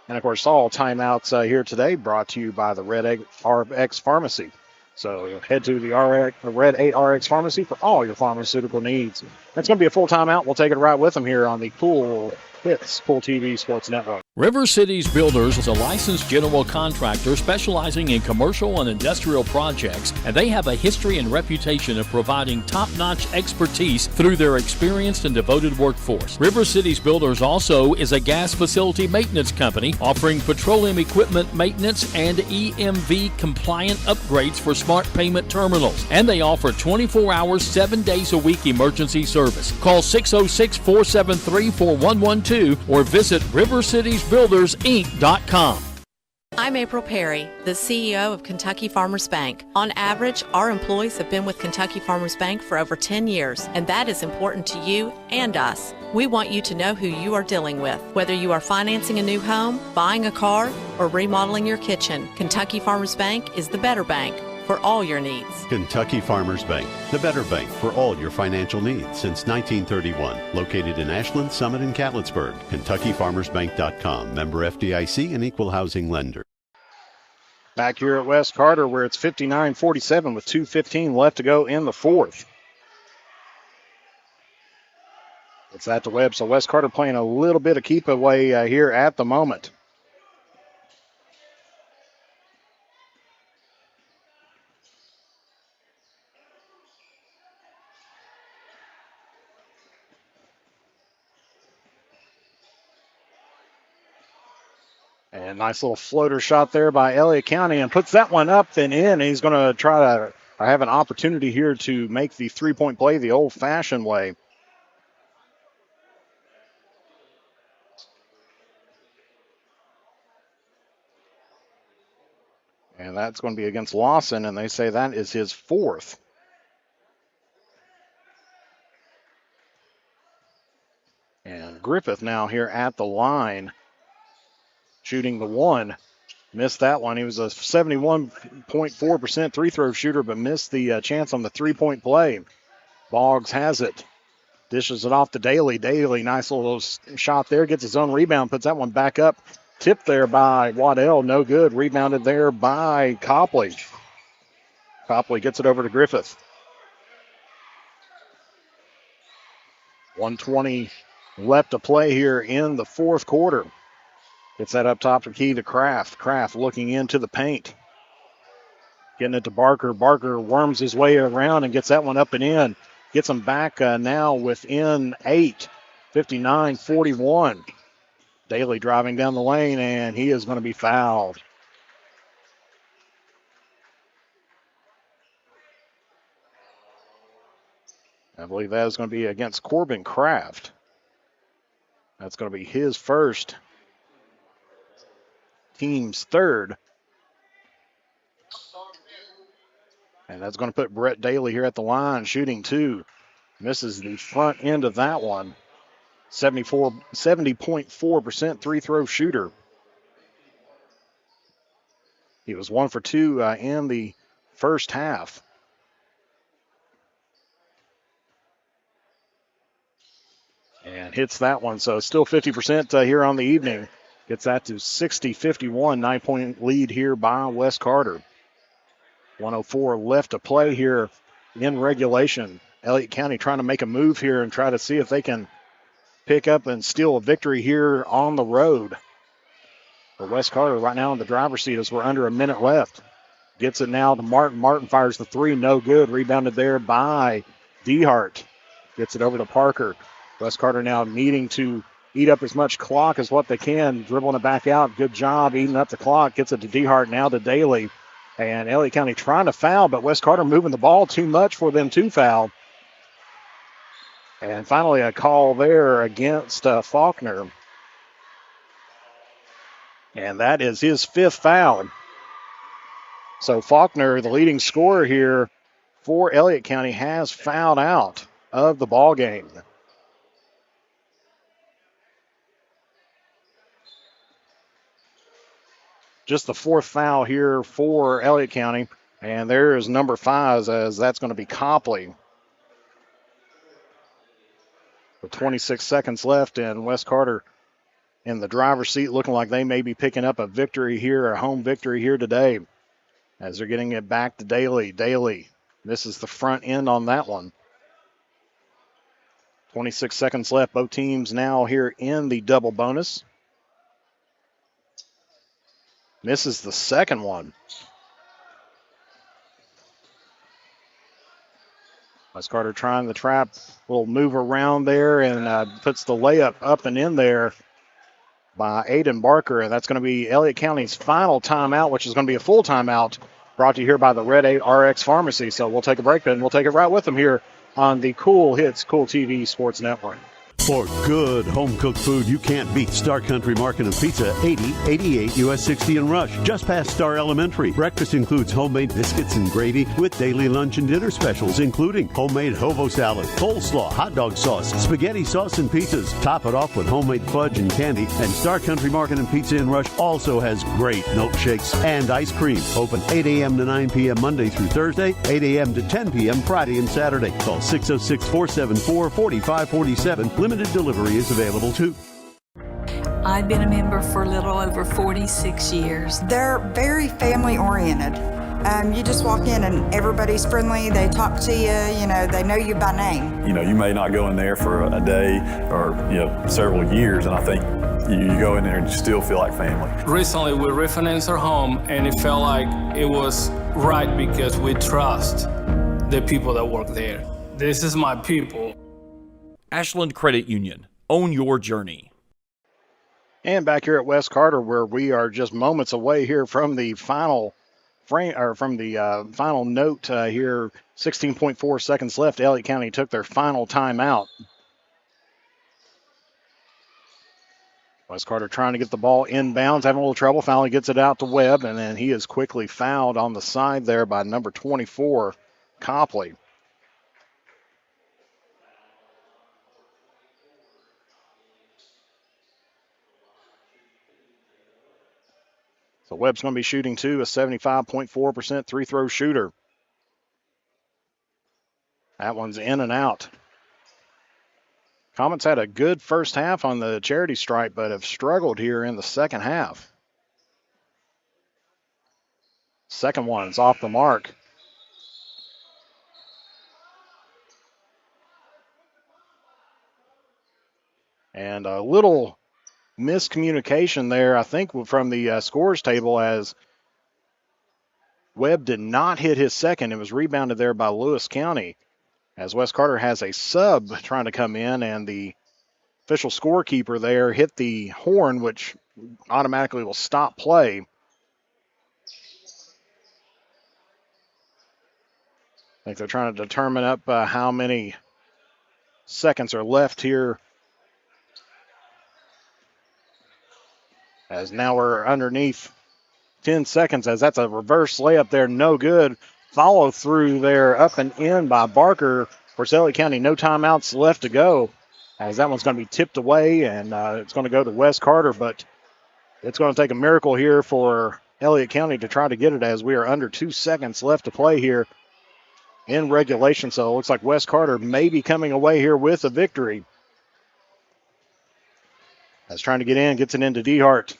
And, of course, all timeouts here today brought to you by the Red RX Pharmacy. So head to the Red 8 RX Pharmacy for all your pharmaceutical needs. That's going to be a full timeout. We'll take it right with them here on the Kool TV Sports Network. River Cities Builders is a licensed general contractor specializing in commercial and industrial projects, and they have a history and reputation of providing top-notch expertise through their experienced and devoted workforce. River Cities Builders also is a gas facility maintenance company offering petroleum equipment maintenance and EMV compliant upgrades for smart payment terminals, and they offer 24 hours, 7 days a week emergency service. Call 606-473-4112 or visit rivercitiesbuildersinc.com. I'm April Perry, the CEO of Kentucky Farmers Bank. On average, our employees have been with Kentucky Farmers Bank for over 10 years, and that is important to you and us. We want you to know who you are dealing with. Whether you are financing a new home, buying a car, or remodeling your kitchen, Kentucky Farmers Bank is the better bank. for all your needs. Kentucky Farmers Bank, the better bank for all your financial needs since 1931. Located in Ashland, Summit, and Catlettsburg. KentuckyFarmersBank.com. Member FDIC and equal housing lender. Back here at West Carter where it's 59-47 with 2:15 left to go in the fourth. It's at the Webb, so West Carter playing a little bit of keep away here at the moment. And nice little floater shot there by Elliott County and puts that one up and in. He's going to try to have an opportunity here to make the three-point play the old-fashioned way. And that's going to be against Lawson, and they say that is his fourth. And Griffith now here at the line, shooting the one. Missed that one. He was a 71.4% three-throw shooter, but missed the chance on the three-point play. Boggs has it. Dishes it off to Daly. Daly, nice little shot there. Gets his own rebound. Puts that one back up. Tipped there by Waddell. No good. Rebounded there by Copley. Copley gets it over to Griffith. 1:20 left to play here in the fourth quarter. Gets that up top to Key to Kraft. Kraft looking into the paint. Getting it to Barker. Barker worms his way around and gets that one up and in. Gets them back now within 8. 59-41. Daly driving down the lane, and he is going to be fouled. I believe that is going to be against Corbin Kraft. That's going to be his first. Team's third. And that's going to put Brett Daly here at the line, shooting two. Misses the front end of that one. 70.4% three-throw shooter. He was 1 for 2 in the first half. And hits that one, so still 50% here on the evening. Gets that to 60-51, 9-point lead here by West Carter. 1:04 left to play here in regulation. Elliott County trying to make a move here and try to see if they can pick up and steal a victory here on the road. But West Carter right now in the driver's seat as we're under a minute left. Gets it now to Martin. Martin fires the three, no good. Rebounded there by Dehart. Gets it over to Parker. West Carter now needing to eat up as much clock as what they can. Dribbling it back out. Good job eating up the clock. Gets it to Dehart, now to Daly. And Elliott County trying to foul, but West Carter moving the ball too much for them to foul. And finally a call there against Faulkner. And that is his fifth foul. So Faulkner, the leading scorer here for Elliott County, has fouled out of the ball game. Just the fourth foul here for Elliott County. And there is number 5, as that's going to be Copley. With 26 seconds left, and West Carter in the driver's seat looking like they may be picking up a victory here, a home victory here today. As they're getting it back to Daly. Daly misses the front end on that one. 26 seconds left. Both teams now here in the double bonus. Misses the second one. West Carter trying the trap, little move around there, and puts the layup up and in there by Aiden Barker. And that's going to be Elliott County's final timeout, which is going to be a full timeout, brought to you here by the Red 8 RX Pharmacy. So we'll take a break, and we'll take it right with them here on the Kool Hits, Kool TV Sports Network. For good home-cooked food you can't beat, Star Country Market and Pizza, 8088 US 60 in Rush, just past Star Elementary. Breakfast includes homemade biscuits and gravy with daily lunch and dinner specials, including homemade hobo salad, coleslaw, hot dog sauce, spaghetti sauce, and pizzas. Top it off with homemade fudge and candy. And Star Country Market and Pizza in Rush also has great milkshakes and ice cream. Open 8 a.m. to 9 p.m. Monday through Thursday, 8 a.m. to 10 p.m. Friday and Saturday. Call 606-474-4547. Limited delivery is available too. I've been a member for a little over 46 years. They're very family oriented. You just walk in and everybody's friendly. They talk to you, they know you by name. You may not go in there for a day or, several years, and I think you go in there and you still feel like family. Recently, we refinanced our home, and it felt like it was right because we trust the people that work there. This is my people. Ashland Credit Union. Own your journey. And back here at West Carter, where we are just moments away here from the final frame, or from the final note here. 16.4 seconds left. Elliott County took their final timeout. West Carter trying to get the ball inbounds, having a little trouble. Finally gets it out to Webb, and then he is quickly fouled on the side there by number 24, Copley. So Webb's going to be shooting too, a 75.4% three-throw shooter. That one's in and out. Comets had a good first half on the charity stripe, but have struggled here in the second half. Second one's off the mark. And a little miscommunication there, I think, from the scores table, as Webb did not hit his second. It was rebounded there by Lewis County, as West Carter has a sub trying to come in, and the official scorekeeper there hit the horn, which automatically will stop play. I think they're trying to determine up how many seconds are left here, as now we're underneath 10 seconds, as that's a reverse layup there, no good. Follow through there, up and in by Barker. For Elliott County, no timeouts left to go, as that one's going to be tipped away, and it's going to go to West Carter, but it's going to take a miracle here for Elliott County to try to get it, as we are under 2 seconds left to play here in regulation. So it looks like West Carter may be coming away here with a victory. As trying to get in, gets it into DeHart.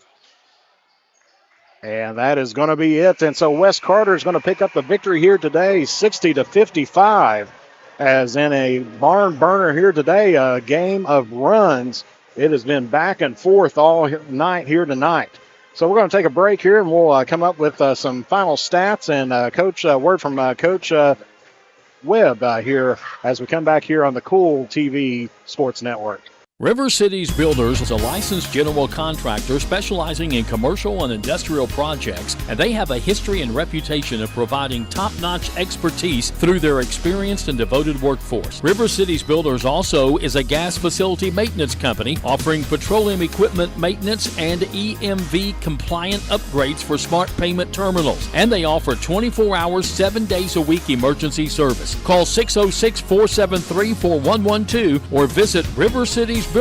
And that is going to be it. And so West Carter is going to pick up the victory here today, 60-55, as in a barn burner here today, a game of runs. It has been back and forth all night here tonight. So we're going to take a break here, and we'll come up with some final stats and word from Coach Webb here as we come back here on the Kool TV Sports Network. River Cities Builders is a licensed general contractor specializing in commercial and industrial projects, and they have a history and reputation of providing top-notch expertise through their experienced and devoted workforce. River Cities Builders also is a gas facility maintenance company offering petroleum equipment maintenance and EMV compliant upgrades for smart payment terminals, and they offer 24 hours, 7 days a week emergency service. Call 606-473-4112 or visit rivercitiesbuildersinc.com.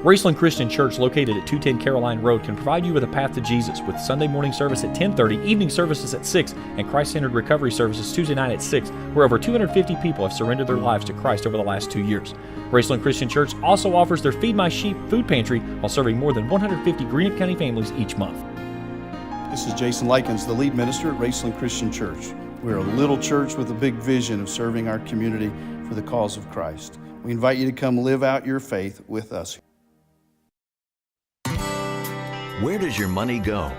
Raceland Christian Church, located at 210 Caroline Road, can provide you with a path to Jesus with Sunday morning service at 10:30, evening services at 6, and Christ-centered recovery services Tuesday night at 6, where over 250 people have surrendered their lives to Christ over the last 2 years. Raceland Christian Church also offers their Feed My Sheep food pantry while serving more than 150 Greenup County families each month. This is Jason Likens, the lead minister at Raceland Christian Church. We're a little church with a big vision of serving our community for the cause of Christ. We invite you to come live out your faith with us. Where does your money go?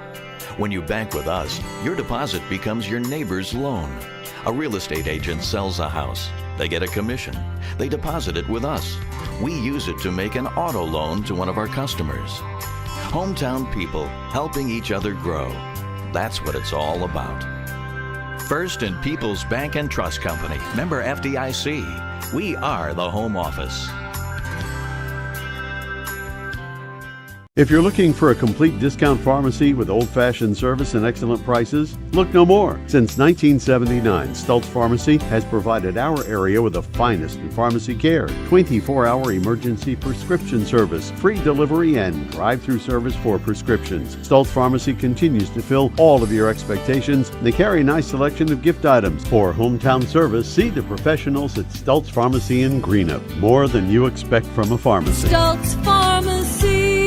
When you bank with us, your deposit becomes your neighbor's loan. A real estate agent sells a house. They get a commission. They deposit it with us. We use it to make an auto loan to one of our customers. Hometown people helping each other grow. That's what it's all about. First and People's Bank and Trust Company, member FDIC. We are the home office. If you're looking for a complete discount pharmacy with old-fashioned service and excellent prices, look no more. Since 1979, Stultz Pharmacy has provided our area with the finest in pharmacy care, 24-hour emergency prescription service, free delivery, and drive-through service for prescriptions. Stultz Pharmacy continues to fill all of your expectations. They carry a nice selection of gift items. For hometown service, see the professionals at Stultz Pharmacy in Greenup. More than you expect from a pharmacy. Stultz Pharmacy.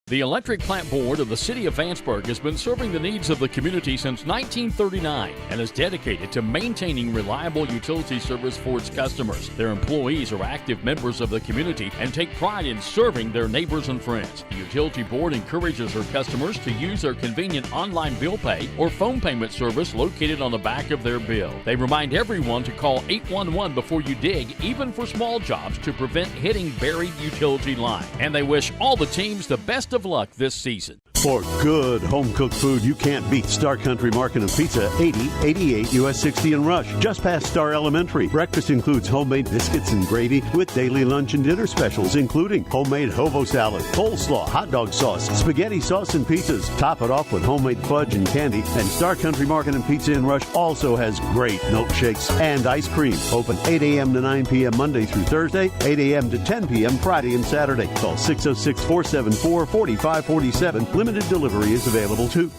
The Electric Plant Board of the City of Vanceburg has been serving the needs of the community since 1939 and is dedicated to maintaining reliable utility service for its customers. Their employees are active members of the community and take pride in serving their neighbors and friends. The Utility Board encourages their customers to use their convenient online bill pay or phone payment service located on the back of their bill. They remind everyone to call 811 before you dig, even for small jobs, to prevent hitting buried utility line. And they wish all the teams the best of luck this season. For good home-cooked food you can't beat, Star Country Market and Pizza, 8088 US 60 in Rush, just past Star Elementary. Breakfast includes homemade biscuits and gravy with daily lunch and dinner specials, including homemade hobo salad, coleslaw, hot dog sauce, spaghetti sauce, and pizzas. Top it off with homemade fudge and candy. And Star Country Market and Pizza in Rush also has great milkshakes and ice cream. Open 8 a.m. to 9 p.m. Monday through Thursday, 8 a.m. to 10 p.m. Friday and Saturday. Call 606-474-4547. Limited delivery is available too.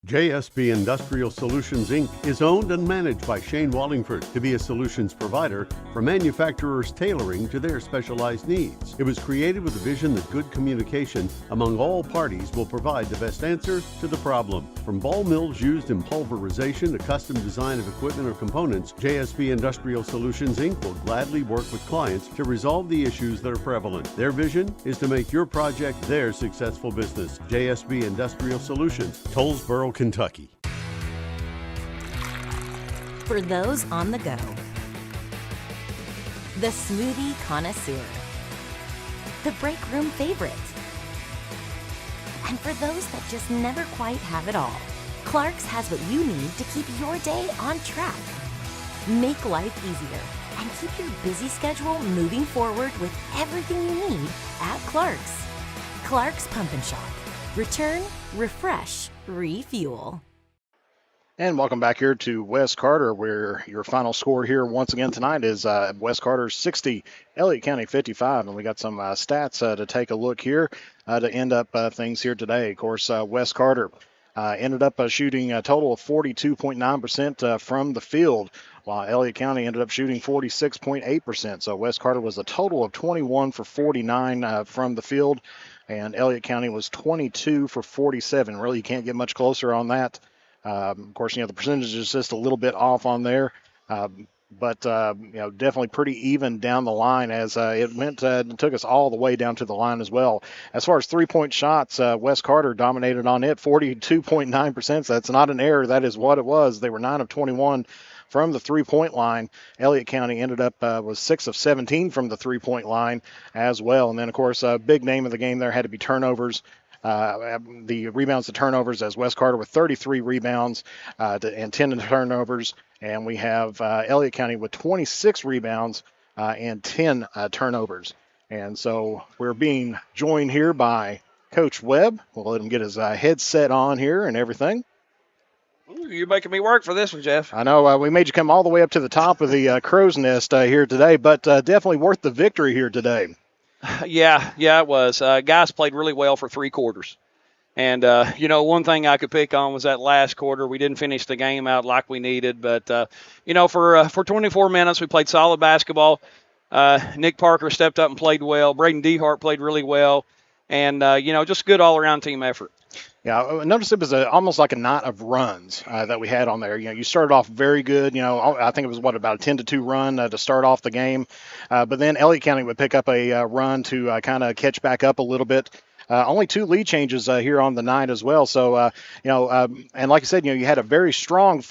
JSB Industrial Solutions, Inc. is owned and managed by Shane Wallingford to be a solutions provider for manufacturers tailoring to their specialized needs. It was created with a vision that good communication among all parties will provide the best answer to the problem. From ball mills used in pulverization to custom design of equipment or components, JSB Industrial Solutions, Inc. will gladly work with clients to resolve the issues that are prevalent. Their vision is to make your project their successful business. JSB Industrial Solutions, Tollsboro, Kentucky. For those on the go, the smoothie connoisseur, the break room favorite, and for those that just never quite have it all, Clark's has what you need to keep your day on track. Make life easier and keep your busy schedule moving forward with everything you need at Clark's. Clark's Pump and Shop. Return, refresh, refuel. And welcome back here to West Carter, where your final score here once again tonight is West Carter 60, Elliott County 55. And we got some stats to take a look here to end up things here today. Of course, West Carter ended up shooting a total of 42.9% from the field, while Elliott County ended up shooting 46.8%. So West Carter was a total of 21 for 49 from the field, and Elliott County was 22 for 47. Really, you can't get much closer on that. Of course, the percentage is just a little bit off on there, but definitely pretty even down the line as it went. It took us all the way down to the line as well. As far as three-point shots, West Carter dominated on it, 42.9%. That's not an error. That is what it was. They were 9 of 21 from the three-point line. Elliott County ended up was 6 of 17 from the three-point line as well. And then, of course, a big name of the game there had to be turnovers. The rebounds to turnovers, as West Carter with 33 rebounds and 10 turnovers. And we have Elliott County with 26 rebounds and 10 turnovers. And so we're being joined here by Coach Webb. We'll let him get his headset on here and everything. You're making me work for this one, Jeff. I know. We made you come all the way up to the top of the crow's nest here today, but definitely worth the victory here today. Yeah, it was. Guys played really well for 3 quarters. And, one thing I could pick on was that last quarter. We didn't finish the game out like we needed. But, for 24 minutes, we played solid basketball. Nick Parker stepped up and played well. Braden Dehart played really well. And, just good all-around team effort. Yeah, I noticed it was almost like a knot of runs that we had on there. You started off very good. I think it was, about a 10-2 run to start off the game. But then Elliott County would pick up a run to kind of catch back up a little bit. Only 2 lead changes here on the night as well. So, and like I said, you had a very strong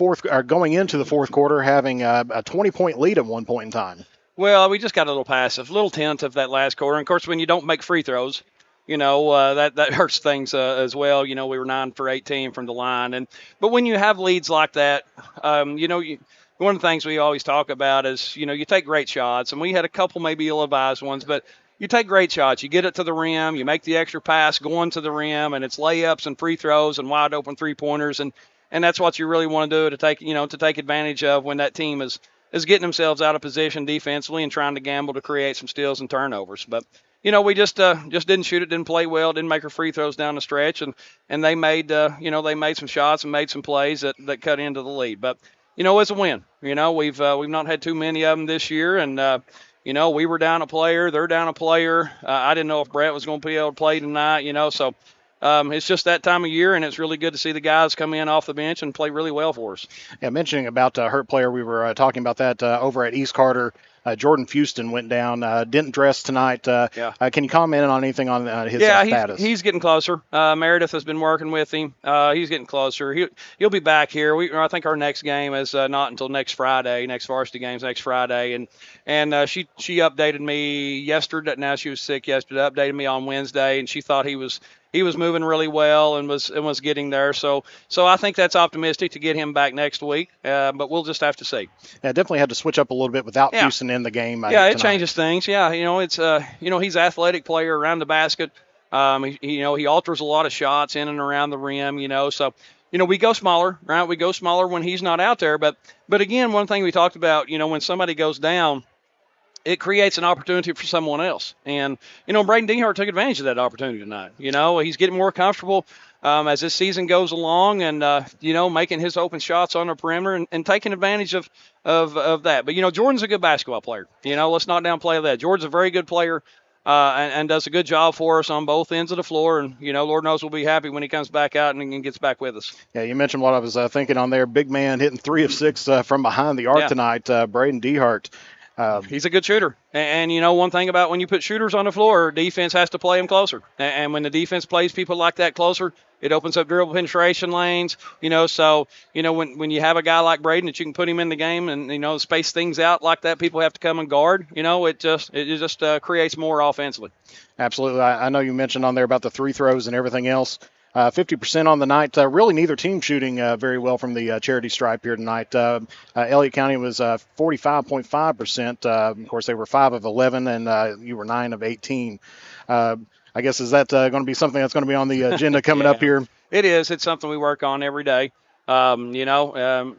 going into the fourth quarter, having a 20-point lead at one point in time. Well, we just got a little passive, a little tentative that last quarter. And, of course, when you don't make free throws, that hurts things as well. We were 9 for 18 from the line, but when you have leads like that, one of the things we always talk about is you take great shots, and we had a couple maybe ill-advised ones, but you take great shots. You get it to the rim, you make the extra pass going to the rim, and it's layups and free throws and wide open 3-pointers, and that's what you really want to do to take advantage of when that team is getting themselves out of position defensively and trying to gamble to create some steals and turnovers. But we just didn't shoot it, didn't play well, didn't make our free throws down the stretch, and they made they made some shots and made some plays that cut into the lead. But it's a win. We've not had too many of them this year, and we were down a player, they're down a player. I didn't know if Brett was going to be able to play tonight. So it's just that time of year, and it's really good to see the guys come in off the bench and play really well for us. Yeah, mentioning about hurt player, we were talking about that over at East Carter. Jordan Fuston went down, didn't dress tonight. Can you comment on anything on his status? He's getting closer. Meredith has been working with him. He's getting closer. He'll be back here. I think our next game is not until next Friday. Next varsity game's next Friday, and she updated me yesterday. Now she was sick yesterday. Updated me on Wednesday, and she thought he was moving really well and was getting there. So I think that's optimistic to get him back next week. But we'll just have to see. Yeah, definitely had to switch up a little bit without Houston in the game. Yeah, it changes things. Yeah, it's he's an athletic player around the basket. He alters a lot of shots in and around the rim. So we go smaller, right? We go smaller when he's not out there. But again, one thing we talked about, when somebody goes down, it creates an opportunity for someone else. And, Braden Dehart took advantage of that opportunity tonight. He's getting more comfortable as this season goes along and, making his open shots on the perimeter and taking advantage of that. But, Jordan's a good basketball player. Let's not downplay that. Jordan's a very good player and does a good job for us on both ends of the floor. And, Lord knows we'll be happy when he comes back out and gets back with us. Yeah, you mentioned what I was thinking on there. Big man hitting 3 of 6 from behind the arc tonight, Braden Dehart. He's a good shooter. And one thing about when you put shooters on the floor, defense has to play them closer. And when the defense plays people like that closer, it opens up dribble penetration lanes. So, when you have a guy like Braden that you can put him in the game and, space things out like that, people have to come and guard, it just creates more offensively. Absolutely. I know you mentioned on there about the free throws and everything else. 50% on the night. Really neither team shooting very well from the charity stripe here tonight. Elliott County was 45.5%. Of course, they were 5 of 11, and you were 9 of 18. I guess, is that going to be something that's going to be on the agenda coming up here? It is. It's something we work on every day. Confidence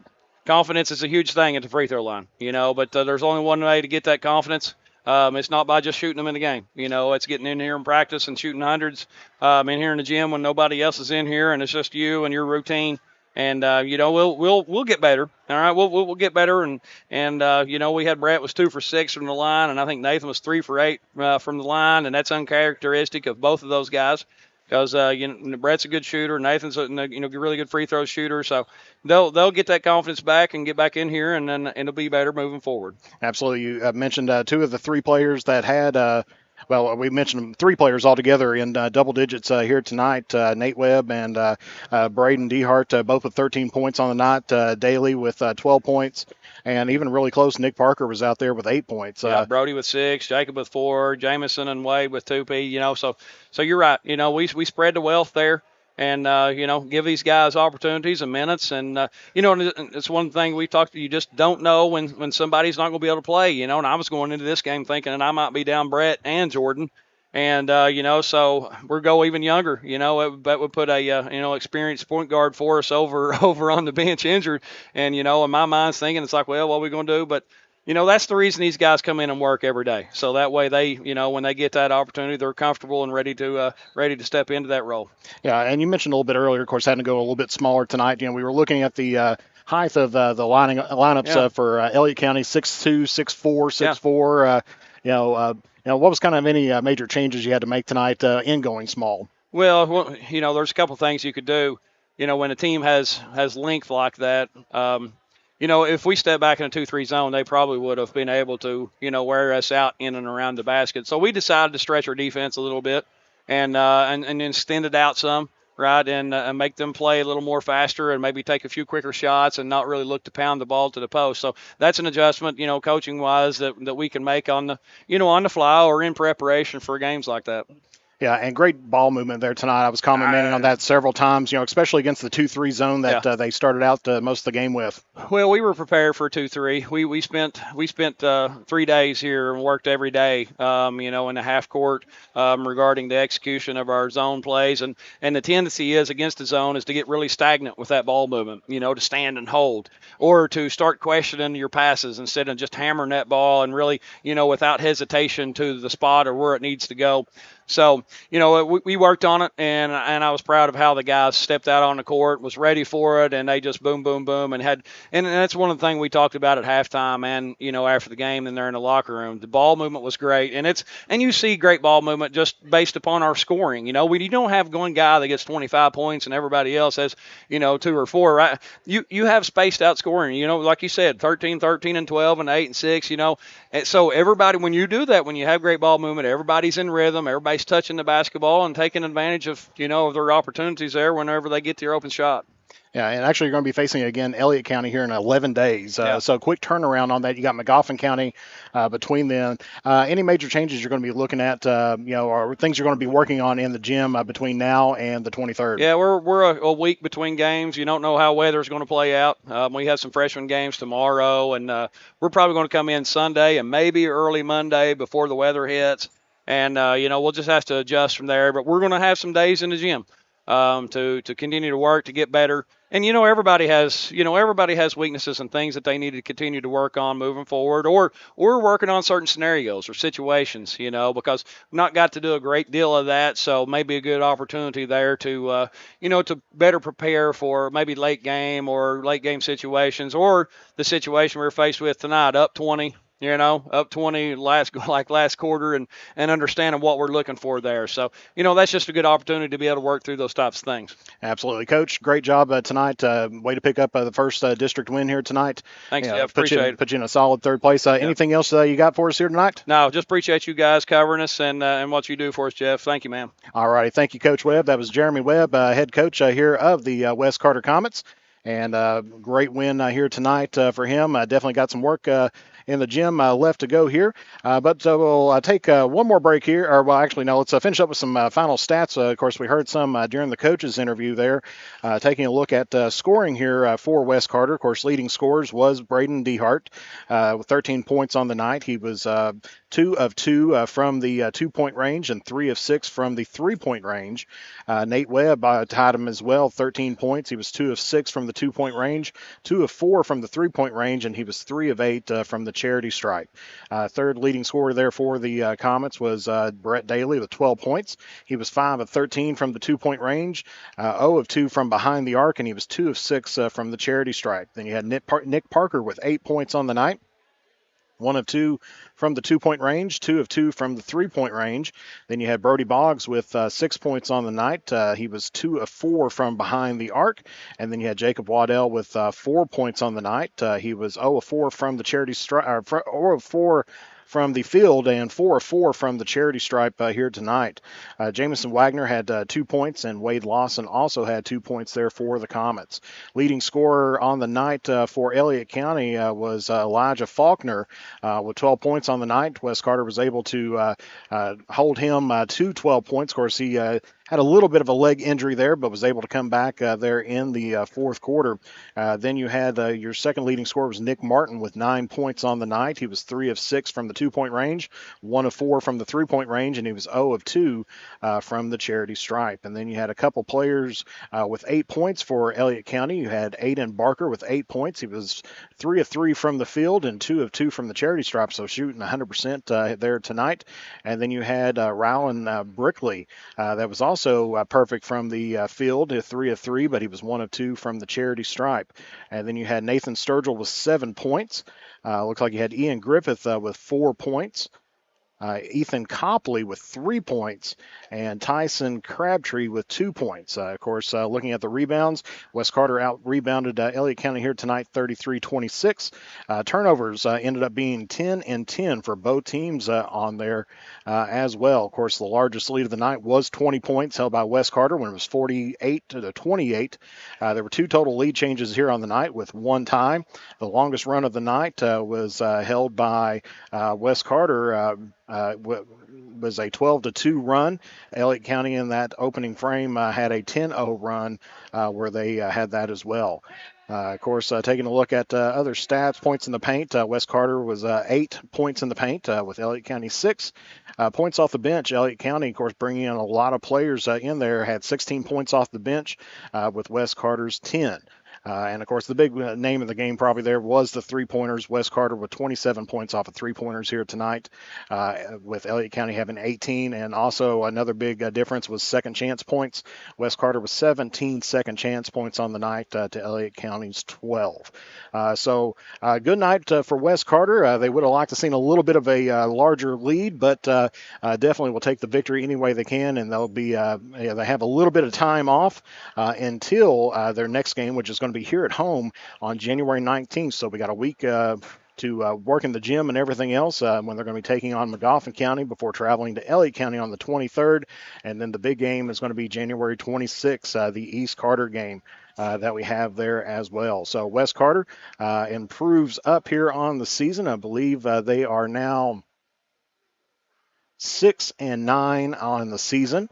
is a huge thing at the free throw line, but there's only one way to get that confidence. It's not by just shooting them in the game. It's getting in here and practice and shooting hundreds in here in the gym when nobody else is in here and it's just you and your routine. And we'll get better. All right, we'll get better. And we had Brett was 2 for 6 from the line, and I think Nathan was 3 for 8 from the line, and that's uncharacteristic of both of those guys. Because Brett's a good shooter, Nathan's a really good free throw shooter, so they'll get that confidence back and get back in here, and then it'll be better moving forward. Absolutely, you mentioned 2 of the 3 players that had. We mentioned 3 players altogether in double digits here tonight. Nate Webb and Braden Dehart, both with 13 points on the night. Daly with 12 points. And even really close, Nick Parker was out there with 8 points. Brody with 6, Jacob with 4, Jamison and Wade with 2P. So you're right. We spread the wealth there. And, give these guys opportunities and minutes. And, it's one thing we talked to. You just don't know when somebody's not going to be able to play, and I was going into this game thinking that I might be down Brett and Jordan. And, so we'll go even younger, that would put a, experienced point guard for us over on the bench injured. And, in my mind's thinking, it's like, well, what are we going to do? But, that's the reason these guys come in and work every day. So that way they, when they get that opportunity, they're comfortable and ready to step into that role. Yeah, and you mentioned a little bit earlier, of course, having to go a little bit smaller tonight. We were looking at the height of the lineups for Elliott County, 6'2", 6'4", 6'4". What was kind of any major changes you had to make tonight in going small? Well, there's a couple things you could do. When a team has length like that, if we step back in a 2-3 zone, they probably would have been able to, wear us out in and around the basket. So we decided to stretch our defense a little bit and extend it out some, right, and make them play a little more faster and maybe take a few quicker shots and not really look to pound the ball to the post. So that's an adjustment, coaching-wise that we can make on the, on the fly or in preparation for games like that. Yeah, and great ball movement there tonight. I was commenting on that several times, especially against the 2-3 zone that they started out most of the game with. Well, we were prepared for 2-3. We spent 3 days here and worked every day, in the half court regarding the execution of our zone plays, and the tendency is against the zone is to get really stagnant with that ball movement, to stand and hold, or to start questioning your passes instead of just hammering that ball and really, without hesitation to the spot or where it needs to go. So, we worked on it, and I was proud of how the guys stepped out on the court, was ready for it, and they just boom, boom, boom, and that's one of the things we talked about at halftime and, after the game and they're in the locker room. The ball movement was great, and you see great ball movement just based upon our scoring. You don't have one guy that gets 25 points and everybody else has, 2 or 4, right? You have spaced out scoring, like you said, 13, 13, and 12, and 8 and 6, And so everybody, when you do that, when you have great ball movement, everybody's in rhythm, everybody's touching the basketball and taking advantage of, of their opportunities there whenever they get their open shot. Yeah, and actually you're going to be facing again Elliott County here in 11 days. So quick turnaround on that. You got McGoffin County between them. Any major changes you're going to be looking at, or things you're going to be working on in the gym between now and the 23rd? Yeah, we're a week between games. You don't know how weather's going to play out. We have some freshman games tomorrow, and we're probably going to come in Sunday and maybe early Monday before the weather hits. And, we'll just have to adjust from there. But we're going to have some days in the gym to continue to work to get better. And, everybody has weaknesses and things that they need to continue to work on moving forward, or we're working on certain scenarios or situations, because we've not got to do a great deal of that. So maybe a good opportunity there to, to better prepare for maybe late game situations, or the situation we're faced with tonight, up 20. Up 20 last quarter and understanding what we're looking for there. So, that's just a good opportunity to be able to work through those types of things. Absolutely. Coach, great job tonight. Way to pick up the first district win here tonight. Thanks, Jeff. Appreciate it. Put you in a solid third place. Anything else you got for us here tonight? No, just appreciate you guys covering us and what you do for us, Jeff. Thank you, man. All righty. Thank you, Coach Webb. That was Jeremy Webb, head coach here of the West Carter Comets. And great win here tonight for him. Definitely got some work in the gym left to go here. But we'll take one more break here. Let's finish up with some final stats. Of course, we heard some during the coach's interview there, taking a look at scoring here for West Carter. Of course, leading scorers was Braden Dehart with 13 points on the night. He was 2 of 2 from the 2-point range and 3 of 6 from the 3-point range. Nate Webb tied him as well, 13 points. He was 2 of 6 from the 2-point range, 2 of 4 from the 3-point range, and he was 3 of 8 from the charity stripe. Third leading scorer there for the Comets was Brett Daly with 12 points. He was 5 of 13 from the 2-point range, 0 of 2 from behind the arc, and he was 2 of 6 from the charity stripe. Then you had Nick Parker with 8 points on the night. 1 of 2 from the 2-point range, 2 of 2 from the 3-point range. Then you had Brody Boggs with 6 points on the night. He was 2 of 4 from behind the arc. And then you had Jacob Waddell with 4 points on the night. He was 0 of 4 from the charity stripe, 0 of 4 from the field and 4 of 4 from the charity stripe here tonight. Jamison Wagner had 2 points, and Wade Lawson also had 2 points there for the Comets. Leading scorer on the night for Elliott County was Elijah Faulkner with 12 points on the night. West Carter was able to hold him to 12 points. Of course, he had a little bit of a leg injury there, but was able to come back there in the fourth quarter. Then you had your second leading scorer was Nick Martin with 9 points on the night. He was 3 of 6 from the 2-point range, 1 of 4 from the 3-point range, and he was 0 of 2 from the charity stripe. And then you had a couple players with 8 points for Elliott County. You had Aiden Barker with 8 points. He was 3 of 3 from the field and 2 of 2 from the charity stripe, so shooting 100% there tonight. And then you had Rowan Brickley that was also perfect from the field, 3 of 3, but he was 1 of 2 from the charity stripe. And then you had Nathan Sturgill with 7 points. Looks like you had Ian Griffith with 4 points. Ethan Copley with 3 points, and Tyson Crabtree with 2 points. Of course, looking at the rebounds, West Carter out-rebounded Elliott County here tonight, 33-26. Turnovers ended up being 10 and 10 for both teams on there as well. Of course, the largest lead of the night was 20 points held by West Carter when it was 48-28. There were 2 total lead changes here on the night with 1 tie. The longest run of the night was held by West Carter. was a 12-2 run. Elliott County in that opening frame had a 10-0 run where they had that as well. Of course, taking a look at other stats, points in the paint, West Carter was 8 points in the paint with Elliott County 6. Points off the bench, Elliott County, of course, bringing in a lot of players in there, had 16 points off the bench with West Carter's 10. And, of course, the big name of the game probably there was the three-pointers. West Carter with 27 points off of three-pointers here tonight, with Elliott County having 18. And also another big difference was second-chance points. West Carter was 17 second-chance points on the night to Elliott County's 12. So good night for West Carter. They would have liked to seen a little bit of a larger lead, but definitely will take the victory any way they can, and they'll be they have a little bit of time off until their next game, which is going to be here at home on January 19th. So we got a week to work in the gym and everything else when they're going to be taking on McGoffin County before traveling to Elliott County on the 23rd. And then the big game is going to be January 26th, the East Carter game that we have there as well. So West Carter improves up here on the season. I believe they are now 6-9 on the season.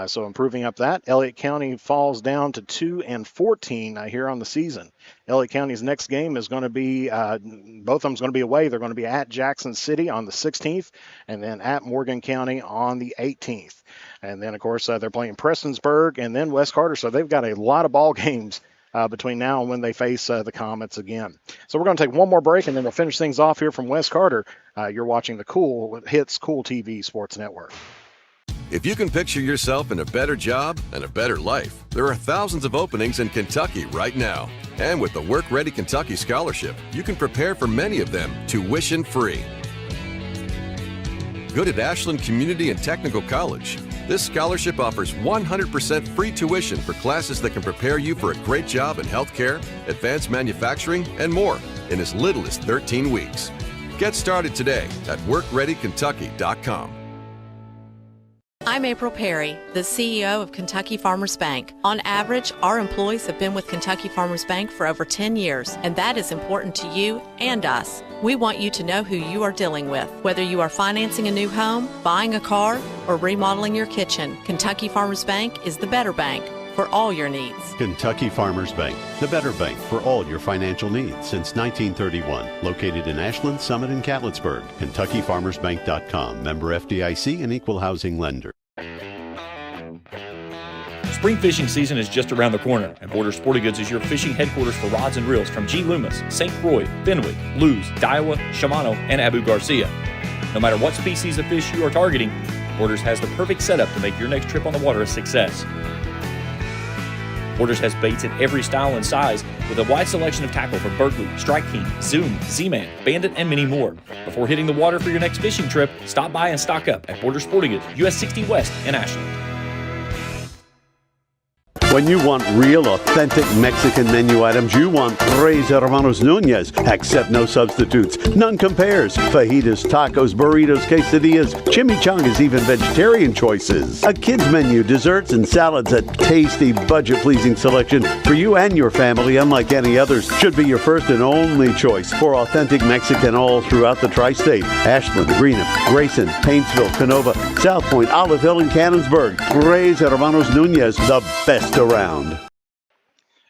So improving up that. Elliott County falls down to 2-14 here on the season. Elliott County's next game is going to be, both of them is going to be away. They're going to be at Jackson City on the 16th and then at Morgan County on the 18th. And then, of course, they're playing Prestonsburg and then West Carter. So they've got a lot of ball games between now and when they face the Comets again. So we're going to take one more break and then we'll finish things off here from West Carter. You're watching the Kool TV Sports Network. If you can picture yourself in a better job and a better life, there are thousands of openings in Kentucky right now. And with the Work Ready Kentucky Scholarship, you can prepare for many of them tuition-free. Good at Ashland Community and Technical College. This scholarship offers 100% free tuition for classes that can prepare you for a great job in healthcare, advanced manufacturing, and more in as little as 13 weeks. Get started today at workreadykentucky.com. I'm April Perry, the CEO of Kentucky Farmers Bank. On average, our employees have been with Kentucky Farmers Bank for over 10 years, and that is important to you and us. We want you to know who you are dealing with. Whether you are financing a new home, buying a car, or remodeling your kitchen, Kentucky Farmers Bank is the better bank for all your needs. Kentucky Farmers Bank, the better bank for all your financial needs since 1931. Located in Ashland, Summit, and Catlettsburg. KentuckyFarmersBank.com. Member FDIC and equal housing lender. Spring fishing season is just around the corner, and Border Sporting Goods is your fishing headquarters for rods and reels from G. Loomis, St. Croix, Fenwick, Lewes, Daiwa, Shimano, and Abu Garcia. No matter what species of fish you are targeting, Borders has the perfect setup to make your next trip on the water a success. Borders has baits in every style and size with a wide selection of tackle from Berkeley, Strike King, Zoom, Z-Man, Bandit, and many more. Before hitting the water for your next fishing trip, stop by and stock up at Border Sporting Goods, US 60 West in Ashland. When you want real, authentic Mexican menu items, you want Tres Hermanos Nunez. Accept no substitutes. None compares. Fajitas, tacos, burritos, quesadillas, chimichangas, even vegetarian choices. A kids menu, desserts, and salads. A tasty, budget-pleasing selection for you and your family, unlike any others. Should be your first and only choice for authentic Mexican all throughout the tri-state. Ashland, Greenup, Grayson, Paintsville, Canova, South Point, Olive Hill, and Cannonsburg. Tres Hermanos Nunez, the best around.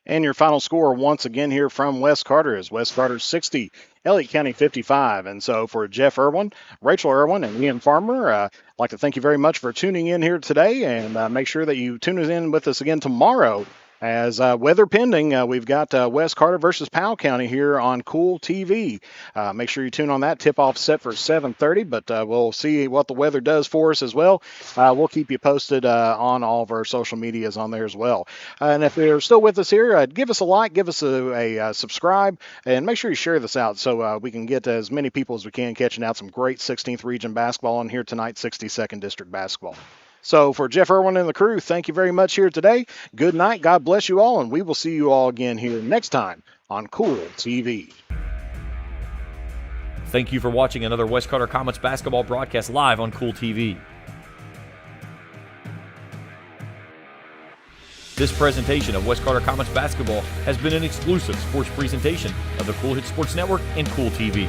And your final score once again here from West Carter is West Carter 60, Elliott County 55. And so for Jeff Irwin, Rachel Irwin, and Ian Farmer, I'd like to thank you very much for tuning in here today, and make sure that you tune in with us again tomorrow. As weather pending, we've got West Carter versus Powell County here on Kool TV. Make sure you tune on that. Tip-off set for 7:30, but we'll see what the weather does for us as well. We'll keep you posted on all of our social medias on there as well. And if you're still with us here, give us a like, give us a subscribe, and make sure you share this out so we can get as many people as we can catching out some great 16th Region basketball on here tonight, 62nd District basketball. So for Jeff Irwin and the crew, thank you very much here today. Good night. God bless you all, and we will see you all again here next time on Kool TV. Thank you for watching another West Carter Comets basketball broadcast live on Kool TV. This presentation of West Carter Comets basketball has been an exclusive sports presentation of the Kool Hit Sports Network and Kool TV.